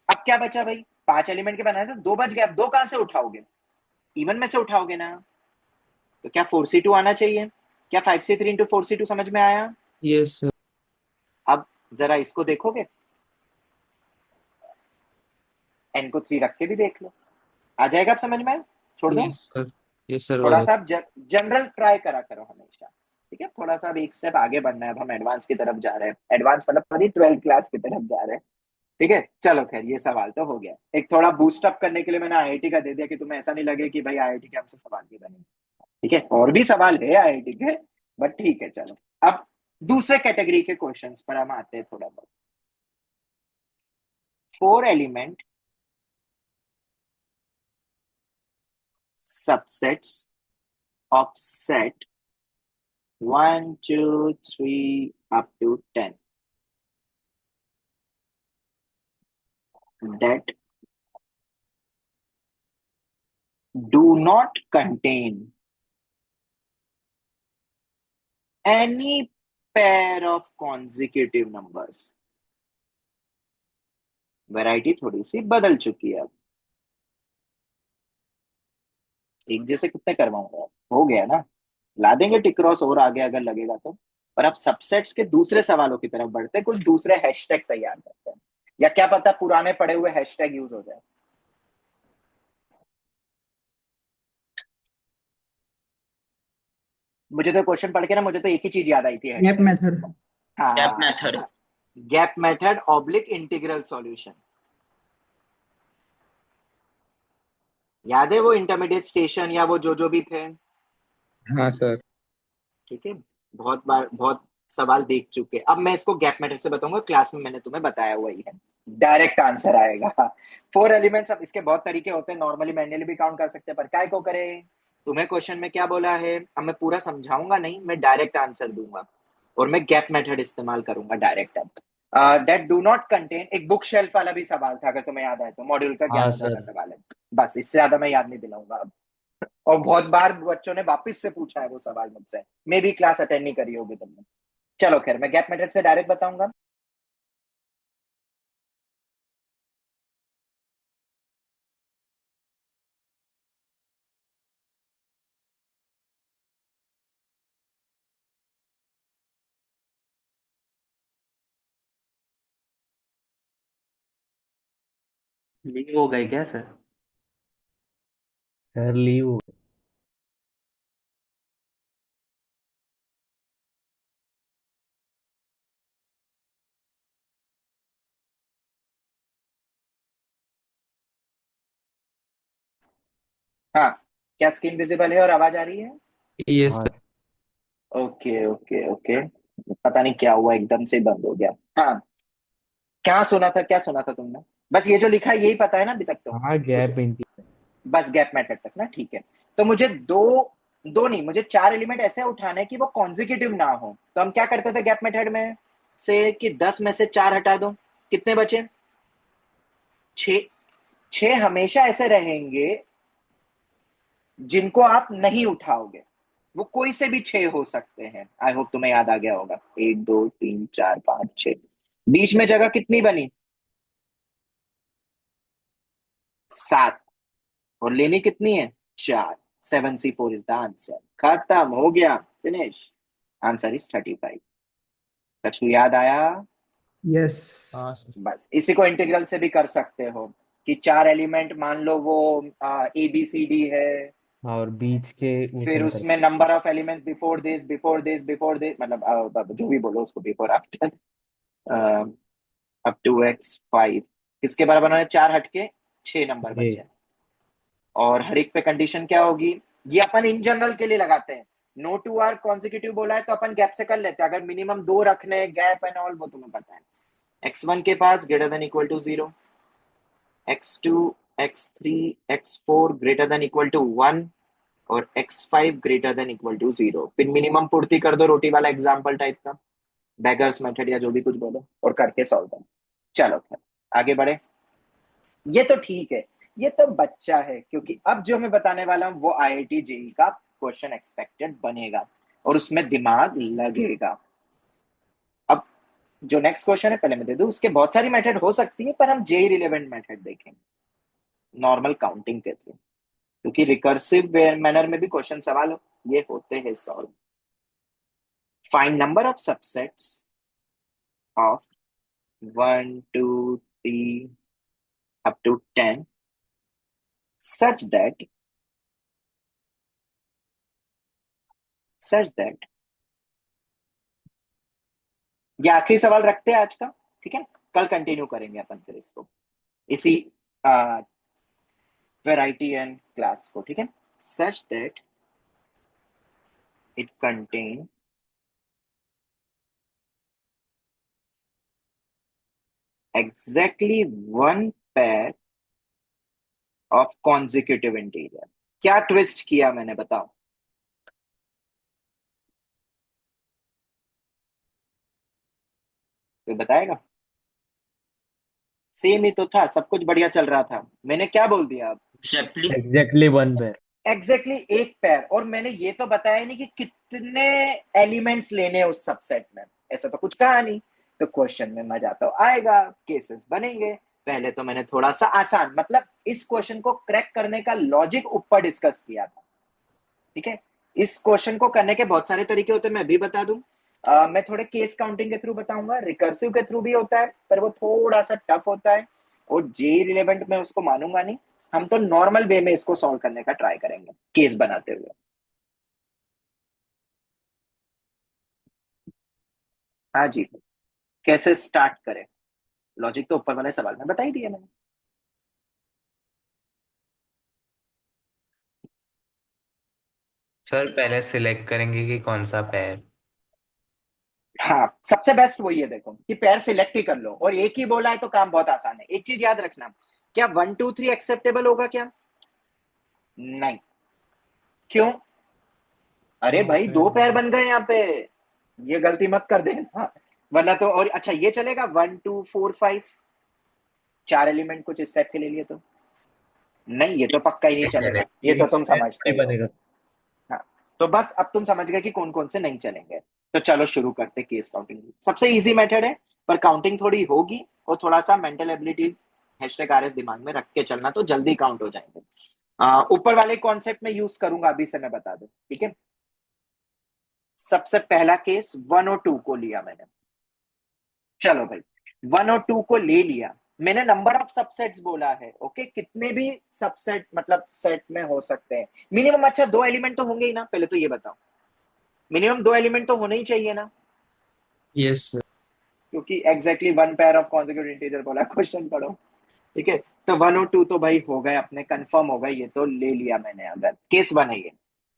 अब क्या बचा भाई, 5 एलिमेंट के बनाए तो 2 बच गए, अब 2 कहां से उठाओगे, इवन में से उठाओगे ना, तो क्या 4C2 आना चाहिए? क्या 5C3 इंटू 4C2 समझ में आया? Yes sir. अब जरा इसको देखोगे, एन को 3 रख के भी देख लो, आ जाएगा, आप समझ में, छोड़ दो। Yes sir. यस सर थोड़ा सा आप जनरल ट्राई करा करो हमेशा, ठीक है, थोड़ा सा अब एक स्टेप आगे बढ़ना है, अब हम एडवांस की तरफ जा रहे हैं, एडवांस मतलब पूरी 12th क्लास की तरफ जा रहे हैं, ठीक है। चलो खैर, ये सवाल तो हो गया, एक थोड़ा बूस्ट अप करने के लिए मैंने आईआईटी का दे दिया, कि तुम्हें ऐसा नहीं लगे कि भाई आईआईटी के हमसे सवाल नहीं बने, ठीक है, और भी सवाल है आईआईटी के, बट ठीक है। चलो अब दूसरे कैटेगरी के क्वेश्चंस पर हम आते हैं थोड़ा बहुत। 4 element subsets of set 1, 2, 3 up to 10 that do not contain any pair of consecutive numbers। Variety थोड़ी सी बदल चुकी है अब, एक जैसे कितने करवाऊंगा, हो गया ना, ला देंगे टिक क्रॉस और आगे अगर लगेगा तो। पर अब सबसेट्स के दूसरे सवालों की तरफ बढ़ते हैं, कुछ दूसरे हैशटैग तैयार करते हैं, या क्या पता पुराने पड़े हुए हैशटैग यूज हो जाए। मुझे तो क्वेश्चन पढ़ के ना, मुझे तो एक ही चीज याद आई थी, गैप हैशटैग। मेथड। गैप हाँ, method. Gap method oblique integral solution, याद है वो इंटरमीडिएट स्टेशन या वो जो भी थे, हाँ सर। ठीक है, बहुत बार बहुत सवाल देख चुके। अब मैं इसको गैप मेथड से बताऊंगा, क्लास में मैंने तुम्हें बताया हुआ ही है, डायरेक्ट आंसर आएगा। 4 एलिमेंट्स, अब इसके बहुत तरीके होते हैं, नॉर्मली मैन्युअली भी काउंट कर सकते हैं, पर काय को करें, तुम्हें क्वेश्चन में क्या बोला है, अब मैं पूरा समझाऊंगा नहीं, मैं डायरेक्ट आंसर दूंगा, और मैं गैप मेथड इस्तेमाल करूंगा डायरेक्ट। अब डेट डू नॉट कंटेन, एक बुक शेल्फ वाला भी सवाल था, अगर तुम्हें याद आए तो, मॉड्यूल का हाँ 11वां का सर। सवाल है, बस इससे ज्यादा मैं याद नहीं दिलाऊंगा अब। और बहुत बार बच्चों ने वापस से पूछा है वो सवाल मुझसे, मे भी क्लास अटेंड नहीं करी होगी तुमने। चलो खैर, मैं गैप मेथड से डायरेक्ट बताऊंगा। लीव हो गए क्या सर? Sir leave. हाँ, क्या स्क्रीन विजिबल है और आवाज आ रही है? यस हाँ सर। Okay okay okay. पता नहीं क्या हुआ, एकदम से बंद हो गया। हाँ, क्या सुना था, क्या सुना था तुमने? बस ये जो लिखा है यही पता है ना अभी तक तो? हाँ कुछ गैप इंटीजर। बस गैप मेथड तक ना, ठीक है। तो मुझे दो दो नहीं, मुझे चार एलिमेंट ऐसे उठाने कि वो कॉन्जिक्यूटिव ना हो। तो हम क्या करते थे गैप मेथड में से कि 10 में से 4 हटा दो, कितने बचे? 6। 6 हमेशा ऐसे रहेंगे जिनको आप नहीं उठाओगे। वो कोई से भी 6 हो सकते हैं। आई होप तुम्हें याद आ गया होगा। 1 2 3 4 5 6। बीच में जगह कितनी बनी? 7। और लेनी कितनी है? 4। 7C4 is the answer. खत्म हो गया, फिनिश। Answer is 35। कछु याद आया? यस। हाँ सर। बस इसी को इंटीग्रल से भी कर सकते हो कि चार एलिमेंट मान लो वो ABCD है, और बीच के उस फिर अंतर। उसमें number of element before this before this before this, मतलब जो भी बोलो उसको, before after up to X5। किसके बराबर है? 4 हटके 6 नंबर ये बचे। और हर एक पे कंडीशन क्या होगी? ये अपन इन जनरल के लिए लगाते हैं। नो टू आर कॉन्जिक्यूटिव बोला है तो अपन गैप से कर लेते हैं। अगर मिनिमम 2 रखने गैप एंड ऑल, वो तुम्हें पता है। X1 के पास greater than equal to 0, X2 X3 X4 greater than equal to 1, और X5 greater than equal to 0। फिर मिनिमम पूर्ति कर दो, रोटी वाला एग्जाम्पल टाइप का, बेगर्स मेथड या जो भी कुछ बोलो, और करके सॉल्व करो। चलो खैर, आगे बढ़े। ये तो ठीक है, ये तो बच्चा है, क्योंकि अब जो मैं बताने वाला हूं वो IIT JEE का क्वेश्चन एक्सपेक्टेड बनेगा और उसमें दिमाग लगेगा। अब जो नेक्स्ट क्वेश्चन है पहले मैं दे दूं, उसके बहुत सारी मेथड हो सकती है पर हम JEE रिलेवेंट मेथड देखेंगे नॉर्मल काउंटिंग के थ्रू, क्योंकि रिकर्सिव मैनर में भी क्वेश्चन सवाल ये होते हैं solve. Find number of subsets of 1 2 3 up to 10 such that ये आखिरी सवाल रखते हैं आज का, ठीक है? कल कंटिन्यू करेंगे अपन फिर इसको, इसी वैरायटी एंड क्लास को, ठीक है? Such that it contain exactly one pair of consecutive integer. क्या ट्विस्ट किया मैंने, बताओ? कोई बताएगा? सेम ही तो था, सब कुछ बढ़िया चल रहा था, मैंने क्या बोल दिया अब? Exactly. Exactly one pair. Exactly एक पेयर। और मैंने ये तो बताया नहीं कि कितने एलिमेंट्स लेने हैं उस सबसेट में, ऐसा तो कुछ कहा नहीं। तो क्वेश्चन में मजा तो आएगा, केसेस बनेंगे। पहले तो मैंने थोड़ा सा आसान, मतलब इस क्वेश्चन को क्रैक करने का लॉजिक ऊपर डिस्कस किया था, ठीक है? इस क्वेश्चन को करने के बहुत सारे तरीके होते हैं, मैं भी बता दूं। मैं थोड़े केस काउंटिंग के थ्रू बताऊंगा, रिकर्सिव के थ्रू भी होता है पर वो थोड़ा सा टफ होता है, और जे रिलेवेंट में उसको मानूंगा नहीं। हम तो नॉर्मल वे में इसको सॉल्व करने का ट्राई करेंगे केस बनाते हुए। हाँ जी, कैसे स्टार्ट करें? लॉजिक तो ऊपर वाले सवाल में बता ही दिया मैंने। सर पहले सिलेक्ट करेंगे कि कौन सा पैर। हाँ, सबसे बेस्ट वही है, देखो कि पेयर सिलेक्ट ही कर लो, और एक ही बोला है तो काम बहुत आसान है। एक चीज याद रखना, क्या 1 2 3 एक्सेप्टेबल होगा क्या? नहीं। क्यों? अरे हाँ भाई पैर दो पैर होगा। बन गए यहाँ पे, ये गलती मत कर देना, वरना तो। और अच्छा ये चलेगा 1 2 4 5, 4 एलिमेंट कुछ इस टाइप के ले लिए तो? नहीं, ये तो पक्का ही नहीं नहीं चलेगा, ये चलेगा, तो तुम समझते नहीं ही हो। बनेगा। हाँ, तो बस अब तुम समझ गए कि कौन कौन से नहीं चलेंगे। तो चलो शुरू करते केस काउंटिंग। सबसे इजी मेथड है, पर काउंटिंग थोड़ी होगी, और थोड़ा सा मेंटल एबिलिटी #RS दिमाग में रख के चलना, तो जल्दी काउंट हो जाएंगे। ऊपर वाले कॉन्सेप्ट में यूज करूंगा, अभी से मैं बता दूं, ठीक है? सबसे पहला केस 1 और 2 को लिया मैंने। चलो भाई, 1 और 2 को ले लिया, मैंने नंबर ऑफ सबसेट्स बोला है। ओके, कितने भी सबसेट मतलब सेट में हो सकते हैं मिनिमम। अच्छा, 2 एलिमेंट तो होंगे ही ना, पहले तो ये बताओ। मिनिमम 2 एलिमेंट तो होने ही चाहिए ना, यस सर। क्योंकि exactly 1 pair of consecutive integer बोला, क्वेश्चन पढ़ो। ठीक है, तो 1 और 2 तो भाई हो गए अपने, कंफर्म हो गए, ये तो ले लिया मैंने। अगर केस 1 है ये,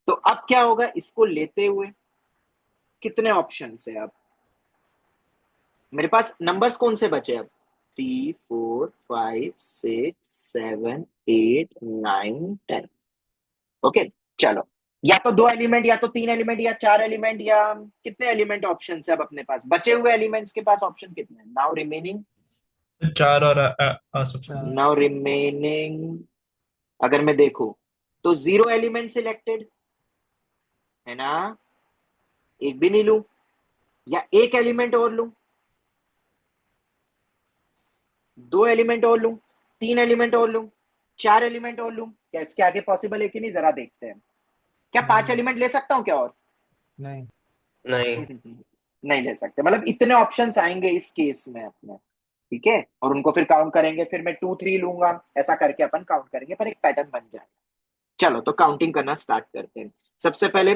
तो अब क्या होगा, इसको लेते हुए कितने ऑप्शन है अब मेरे पास? नंबर्स कौन से बचे अब? 3 4 5 6 7 8 9 10। ओके, चलो, या तो 2 एलिमेंट, या तो 3 एलिमेंट, या 4 एलिमेंट, या कितने एलिमेंट ऑप्शन है अब अपने पास? बचे हुए एलिमेंट्स के पास ऑप्शन कितने हैं? नाउ रिमेनिंग, तो 4 और आ सकते हैं। नाउ रिमेनिंग, अगर मैं देखूं तो 0 एलिमेंट सिलेक्टेड है ना, एक भी नहीं लूं, या एक एलिमेंट और लूं, 2 एलिमेंट और लूं, 3 एलिमेंट और लूं, 4 एलिमेंट और लूं? क्या इसके आगे पॉसिबल है कि नहीं, जरा देखते हैं। क्या 5 एलिमेंट ले सकता हूं क्या और? नहीं। नहीं ले सकते, मतलब इतने ऑप्शंस आएंगे इस केस में अपने। ठीक है, और उनको फिर काउंट करेंगे, फिर मैं 2 3 लूंगा, ऐसा करके अपन काउंट करेंगे, पर एक पैटर्न बन जाएगा। चलो, तो काउंटिंग करना स्टार्ट करते हैं। सबसे पहले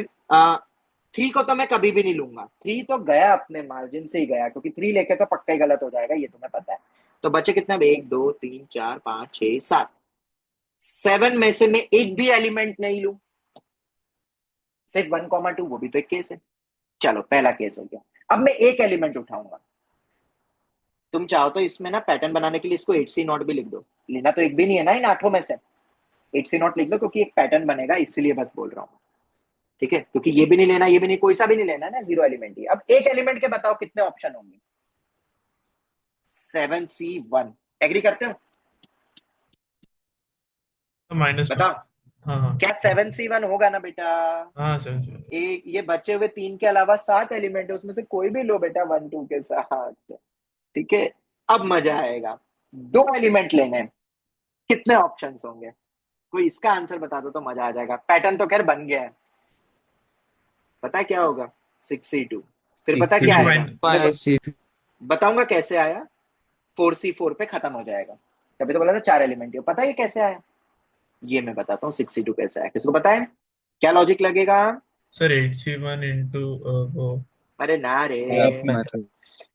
3 को तो मैं कभी भी नहीं लूंगा, 3 तो गया अपने मार्जिन से ही गया, क्योंकि 3 लेके तो पक्का ही गलत हो जाएगा, ये तुम्हें पता है। तो बचे कितने? 1 2 3 4 5 6 7। 7 में से मैं एक भी एलिमेंट नहीं लूं, सिर्फ 1 2, वो भी तो एक केस है। चलो, पहला केस हो गया। अब मैं एक एलिमेंट उठाऊंगा। तुम चाहो तो इसमें ना पैटर्न बनाने के लिए इसको 8C0 भी लिख दो, लेना तो एक भी नहीं है ना इन 8 में से। 8C0 लिख दो, क्योंकि एक पैटर्न बनेगा, इसलिए बस बोल रहा हूँ। ठीक है, क्योंकि ये भी नहीं लेना, ये भी नहीं, कोई सा भी नहीं लेना ना, 0 एलिमेंट ही। अब एक एलिमेंट के बताओ कितने ऑप्शन होंगे? 7C1, एग्री करते हो? तो माइनस में। बताओ, हाँ क्या 7C1 होगा ना बेटा? हाँ सर सर। एक ये बचे हुए 3 के अलावा 7 एलिमेंट है, उसमें से कोई भी लो बेटा 1 2 के साथ। ठीक है, अब मजा आएगा। 2 एलिमेंट लेने हैं, कितने ऑप्शंस होंगे? कोई इसका आंसर बता दो तो मजा आ जाएगा। पैटर्न तो खैर बन गया है, पता है क्या होगा? 6C2। फिर पता है क्या आएगा? मैं 5C। बताऊंगा कैसे आया। 4C4 पे खत्म हो जाएगा। तभी तो बोला था 4 एलिमेंट है। पता है ये कैसे आया? ये मैं बताता हूँ 6C2 कैसे आया। किसको पता है? क्या लॉजिक लगेगा? सर 8C1 इंटू वो। अरे ना रे, गैप में। मैथड।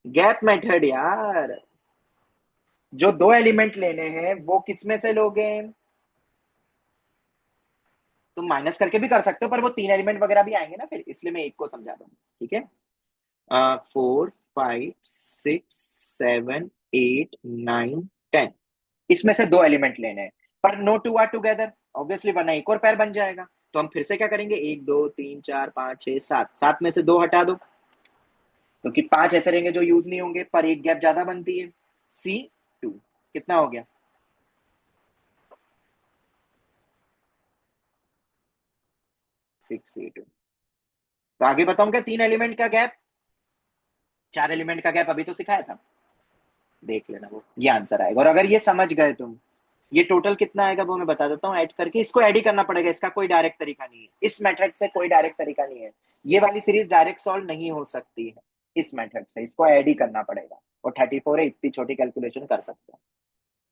गैप मेथड यार। जो 2 एलिमेंट लेने हैं वो किस में से लोगे? तुम माइनस करके भी कर सकते हो, पर वो 3 एलिमेंट वगैरह भी आएंगे ना फिर, इसलिए मैं एक को समझा दूंगा। ठीक है, 4 5 6 7 8 9 10, इसमें से 2 एलिमेंट लेने हैं, पर no two are together, obviously वरना एक और पैर बन जाएगा। तो हम फिर से क्या करेंगे? 1 2 3 4 5 6 7, 7 में से 2 हटा दो, क्योंकि 5 ऐसे रहेंगे जो यूज नहीं होंगे, पर एक गैप ज्यादा बनती है। C2 कितना हो गया? 6C2। तो आगे बताऊं क्या? 3 एलिमेंट का गैप, 4 एलिमेंट का गैप अभी तो सिखाया था, देख लेना, वो ये आंसर आएगा। और अगर ये समझ गए तुम, ये टोटल कितना आएगा वो मैं बता देता हूँ ऐड करके। इसको ऐड ही करना पड़ेगा, इसका कोई डायरेक्ट तरीका नहीं है, इस मेथड से कोई डायरेक्ट तरीका नहीं है। ये वाली सीरीज डायरेक्ट सॉल्व नहीं हो सकती है इस मेथड से, इसको ऐड ही करना पड़ेगा। और 34 है, इतनी छोटी कैलकुलेशन कर सकते हो।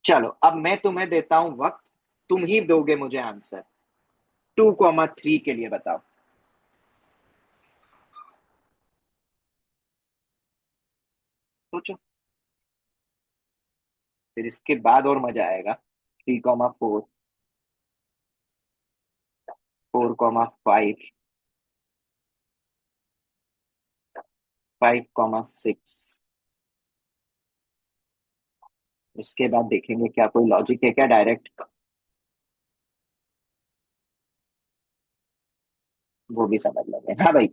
चलो, अब मैं तुम्हें देता हूं वक्त, तुम ही दोगे मुझे आंसर। 2,3 के लिए बताओ। सोचो, फिर इसके बाद और मजा आएगा। 3,4, 4,5, 5,6। उसके बाद देखेंगे क्या कोई लॉजिक है क्या डायरेक्ट, वो भी समझ लेंगे। हाँ भाई,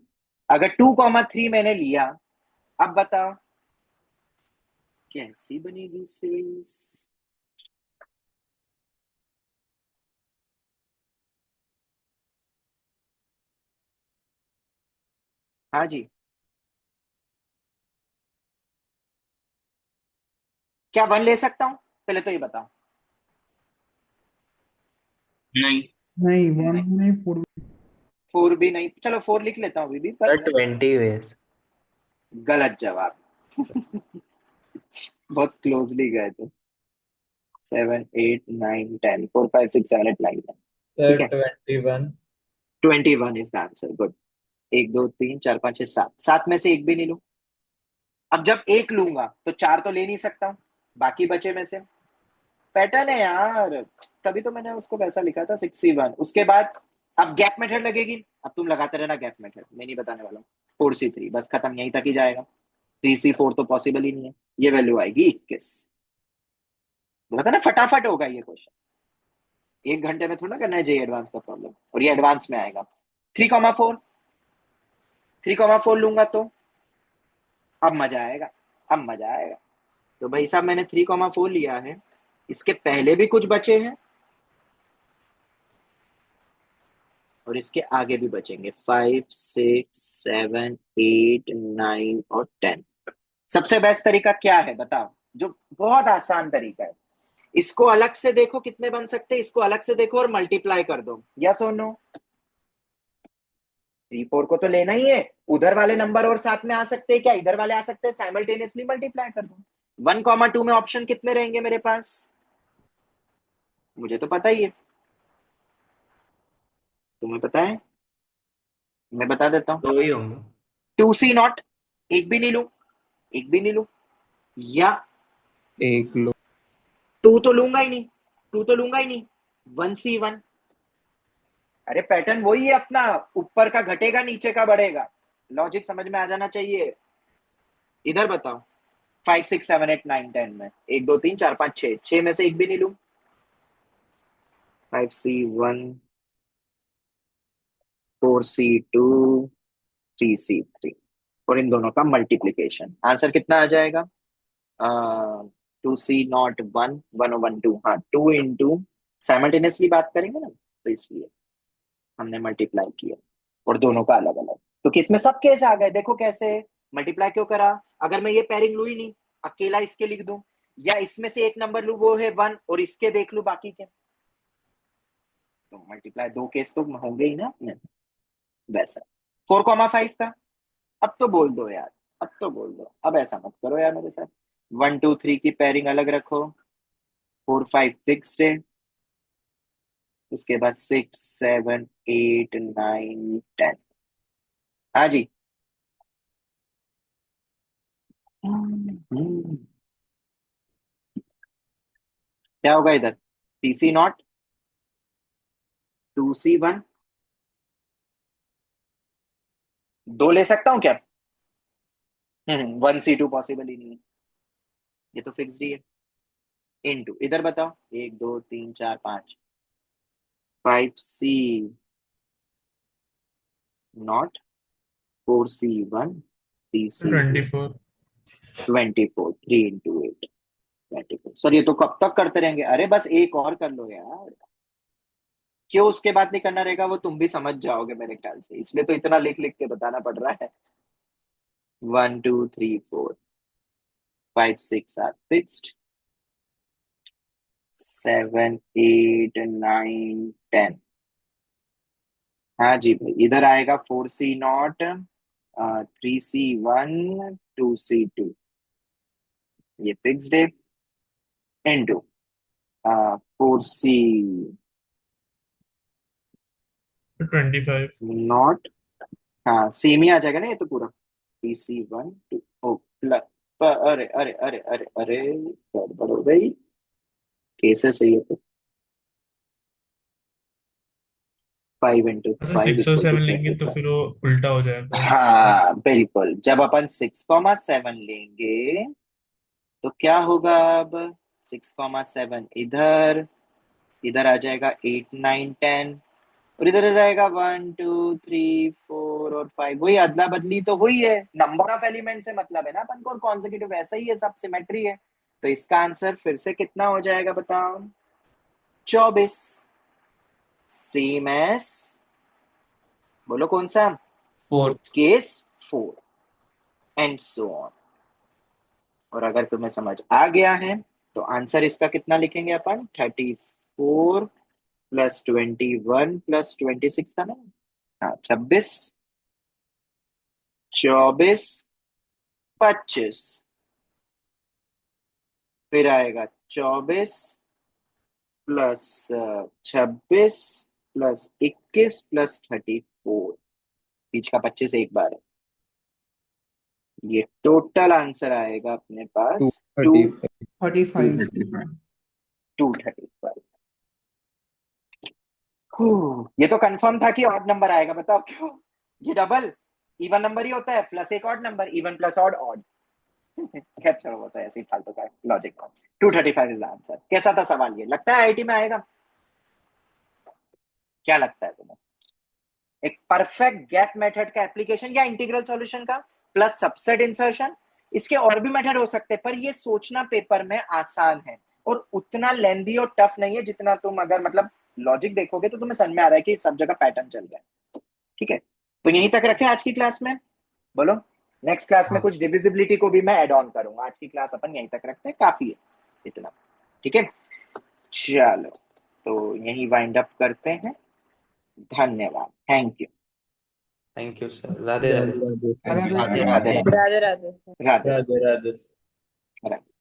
अगर 2,3 मैंने लिया, अब बताओ कैसी बनेगी सीरीज? हाँ जी, क्या 1 ले सकता हूँ? पहले तो ये बताओ। नहीं। नहीं, 1 नहीं, नहीं, 4। 4 भी नहीं। चलो 4 लिख लेता हूँ अभी भी, पर 20 वेज। गलत जवाब। बहुत क्लोजली गए थे। 7 8 9 10 4 5 6 7 8 9 10 ठीक है 21. 21 इज द आंसर गुड 1 2 3 4 5 6 7 7 में से एक भी नहीं लूं अब जब एक लूंगा तो चार तो ले नहीं सकता हूं बाकी बचे में से पैटर्न है यार तभी तो मैंने उसको वैसा लिखा था 61 उसके बाद अब गैप मेथड लगेगी अब तुम लगाते रहना गैप मेथड मैं नहीं बताने वाला 4C3 बस खत्म यहीं तक ही जाएगा 3C4 तो पॉसिबल ही नहीं है ये वैल्यू आएगी 21 बोला था ना फटाफट होगा ये क्वेश्चन 1 घंटे में थोड़ा करना है जे एडवांस का प्रॉब्लम और ये एडवांस में आएगा 3,4 3,4 लूंगा तो अब मजा आएगा अब मजा आएगा तो भाई साहब मैंने 3,4 लिया है इसके पहले भी कुछ बचे हैं और इसके आगे भी बचेंगे 5 6 7 8 9 और 10 सबसे बेस्ट तरीका क्या है बताओ जो बहुत आसान तरीका है इसको अलग से देखो कितने बन सकते हैं इसको अलग से देखो और मल्टीप्लाई कर दो यस और नो 3 4 को तो लेना ही है उधर वाले नंबर और साथ में आ सकते हैं क्या इधर वाले आ सकते हैं साइमल्टेनियसली मल्टीप्लाई कर दो 1,2 में ऑप्शन कितने रहेंगे मेरे पास मुझे तो पता ही है तुम्हें पता है मैं बता देता हूँ दो ही होंगे 2C0 एक भी नहीं लू एक भी नहीं लू या एक लो 2 तो लूंगा ही नहीं 2 तो लूंगा ही नहीं 1C1 अरे पैटर्न वही है अपना ऊपर का घटेगा नीचे का बढ़ेगा लॉजिक समझ में आ जाना चाहिए इधर बताओ 5 6 7 8 9 10 में 1 2 3 4 5 6 6 में से एक भी नहीं लूं 5C1 4C2 3C3 और इन दोनों का मल्टीप्लीकेशन आंसर कितना आ जाएगा 2C0 1 1 2 हाँ 2 इंटू साइमल्टेनियसली बात करेंगे ना तो इसलिए हमने मल्टीप्लाई किया और दोनों का अलग अलग क्योंकि इसमें सब केस आ गए देखो कैसे मल्टीप्लाई क्यों करा अगर मैं ये पेयरिंग लू ही नहीं अकेला इसके लिख दूं या इसमें से एक नंबर लू वो है 1 और इसके देख लू बाकी के तो मल्टीप्लाई दो केस तो होंगे ही ना अपने वैसा 4,5 का अब तो बोल दो यार अब तो बोल दो अब ऐसा मत करो यार मेरे साथ 1 2 3 की पेयरिंग अलग रखो 4 5 फिक्स्ड है उसके बाद 6 7 8 9 10 हाँ जी क्या होगा इधर 3C0 2C1 दो ले सकता हूँ क्या 1C2 पॉसिबल ही नहीं है ये तो फिक्स्ड ही है इनटू इधर बताओ 1 2 3 4 5 5C0 4C1 3C2 24. 24 3 into 8 24 sir ये तो कब तक करते रहेंगे अरे बस एक और कर लो यार क्यों उसके बाद नहीं करना रहेगा वो तुम भी समझ जाओगे मेरे ख्याल से इसलिए तो इतना लिख लिख के बताना पड़ रहा है 1 2 3 4 5 6 आर फिक्स्ड 7 8 9 10 हाँ जी भाई इधर आएगा 4C0 3C1 2C2 ये फिक्स्ड है इनटू 4C 25. नॉट हाँ सेम ही आ जाएगा ना ये तो पूरा 3C1 2 ओ प्लस अरे अरे अरे अरे अरे गड़बड़ हो गई कैसे सही है तो 5 इंटू अच्छा 5 6 और इक्वल टू 7 लेंगे तो 25 फिर वो उल्टा हो जाएगा. हाँ बिल्कुल जब अपन 6,7 लेंगे तो क्या होगा अब 6,7 इधर इधर आ जाएगा 8 9 10 और इधर आ जाएगा 1 2 3 4 और 5 वही अदला बदली तो हुई है नंबर ऑफ एलिमेंट से मतलब है ना अपन को और कॉन्सेक्यूटिव वैसा ही है सब सिमेट्री है तो इसका आंसर फिर से कितना हो जाएगा बताओ 24 सेम एस बोलो कौन सा fourth case 4 and so on और अगर तुम्हें समझ आ गया है तो आंसर इसका कितना लिखेंगे अपन 34 प्लस 21 प्लस 26 था ना हाँ 26 24 25 फिर आएगा 24 प्लस 26 प्लस 21 प्लस 34, बीच का 25 एक बार है। ये टोटल आंसर आएगा अपने पास 235 35 235। ये तो कंफर्म था कि ऑड नंबर आएगा, बताओ क्यों? ये डबल इवन नंबर ही होता है, प्लस एक odd number, even plus odd odd. खैर चलो, वो तो ऐसे ही फालतू का लॉजिक था। 235 इज द आंसर। कैसा था सवाल? ये लगता है आईआईटी में आएगा? क्या लगता है तुम्हें? एक परफेक्ट गैप मेथड का एप्लीकेशन या इंटीग्रल सॉल्यूशन का प्लस सबसेट इंसर्शन। इसके और भी मेथड हो सकते हैं, पर ये सोचना पेपर में आसान है और उतना लेंदी और टफ नहीं है जितना तुम अगर मतलब लॉजिक देखोगे तो तुम्हें समझ में आ रहा है कि सब जगह पैटर्न चल रहा है। ठीक है, तो यहीं तक रखें आज की क्लास में। बोलो, नेक्स्ट क्लास में हाँ। कुछ डिविजिबिलिटी को भी मैं ऐड ऑन करूंगा। आज की क्लास अपन यहीं तक रखते हैं, काफी है इतना। ठीक है, चलो तो यहीं वाइंड अप करते हैं। धन्यवाद, thank you. Thank you sir. Radhe Radhe. Radhe Radhe. अगर राधे राधे राधे राधे। राधे राधे। राधे राधे। राधे।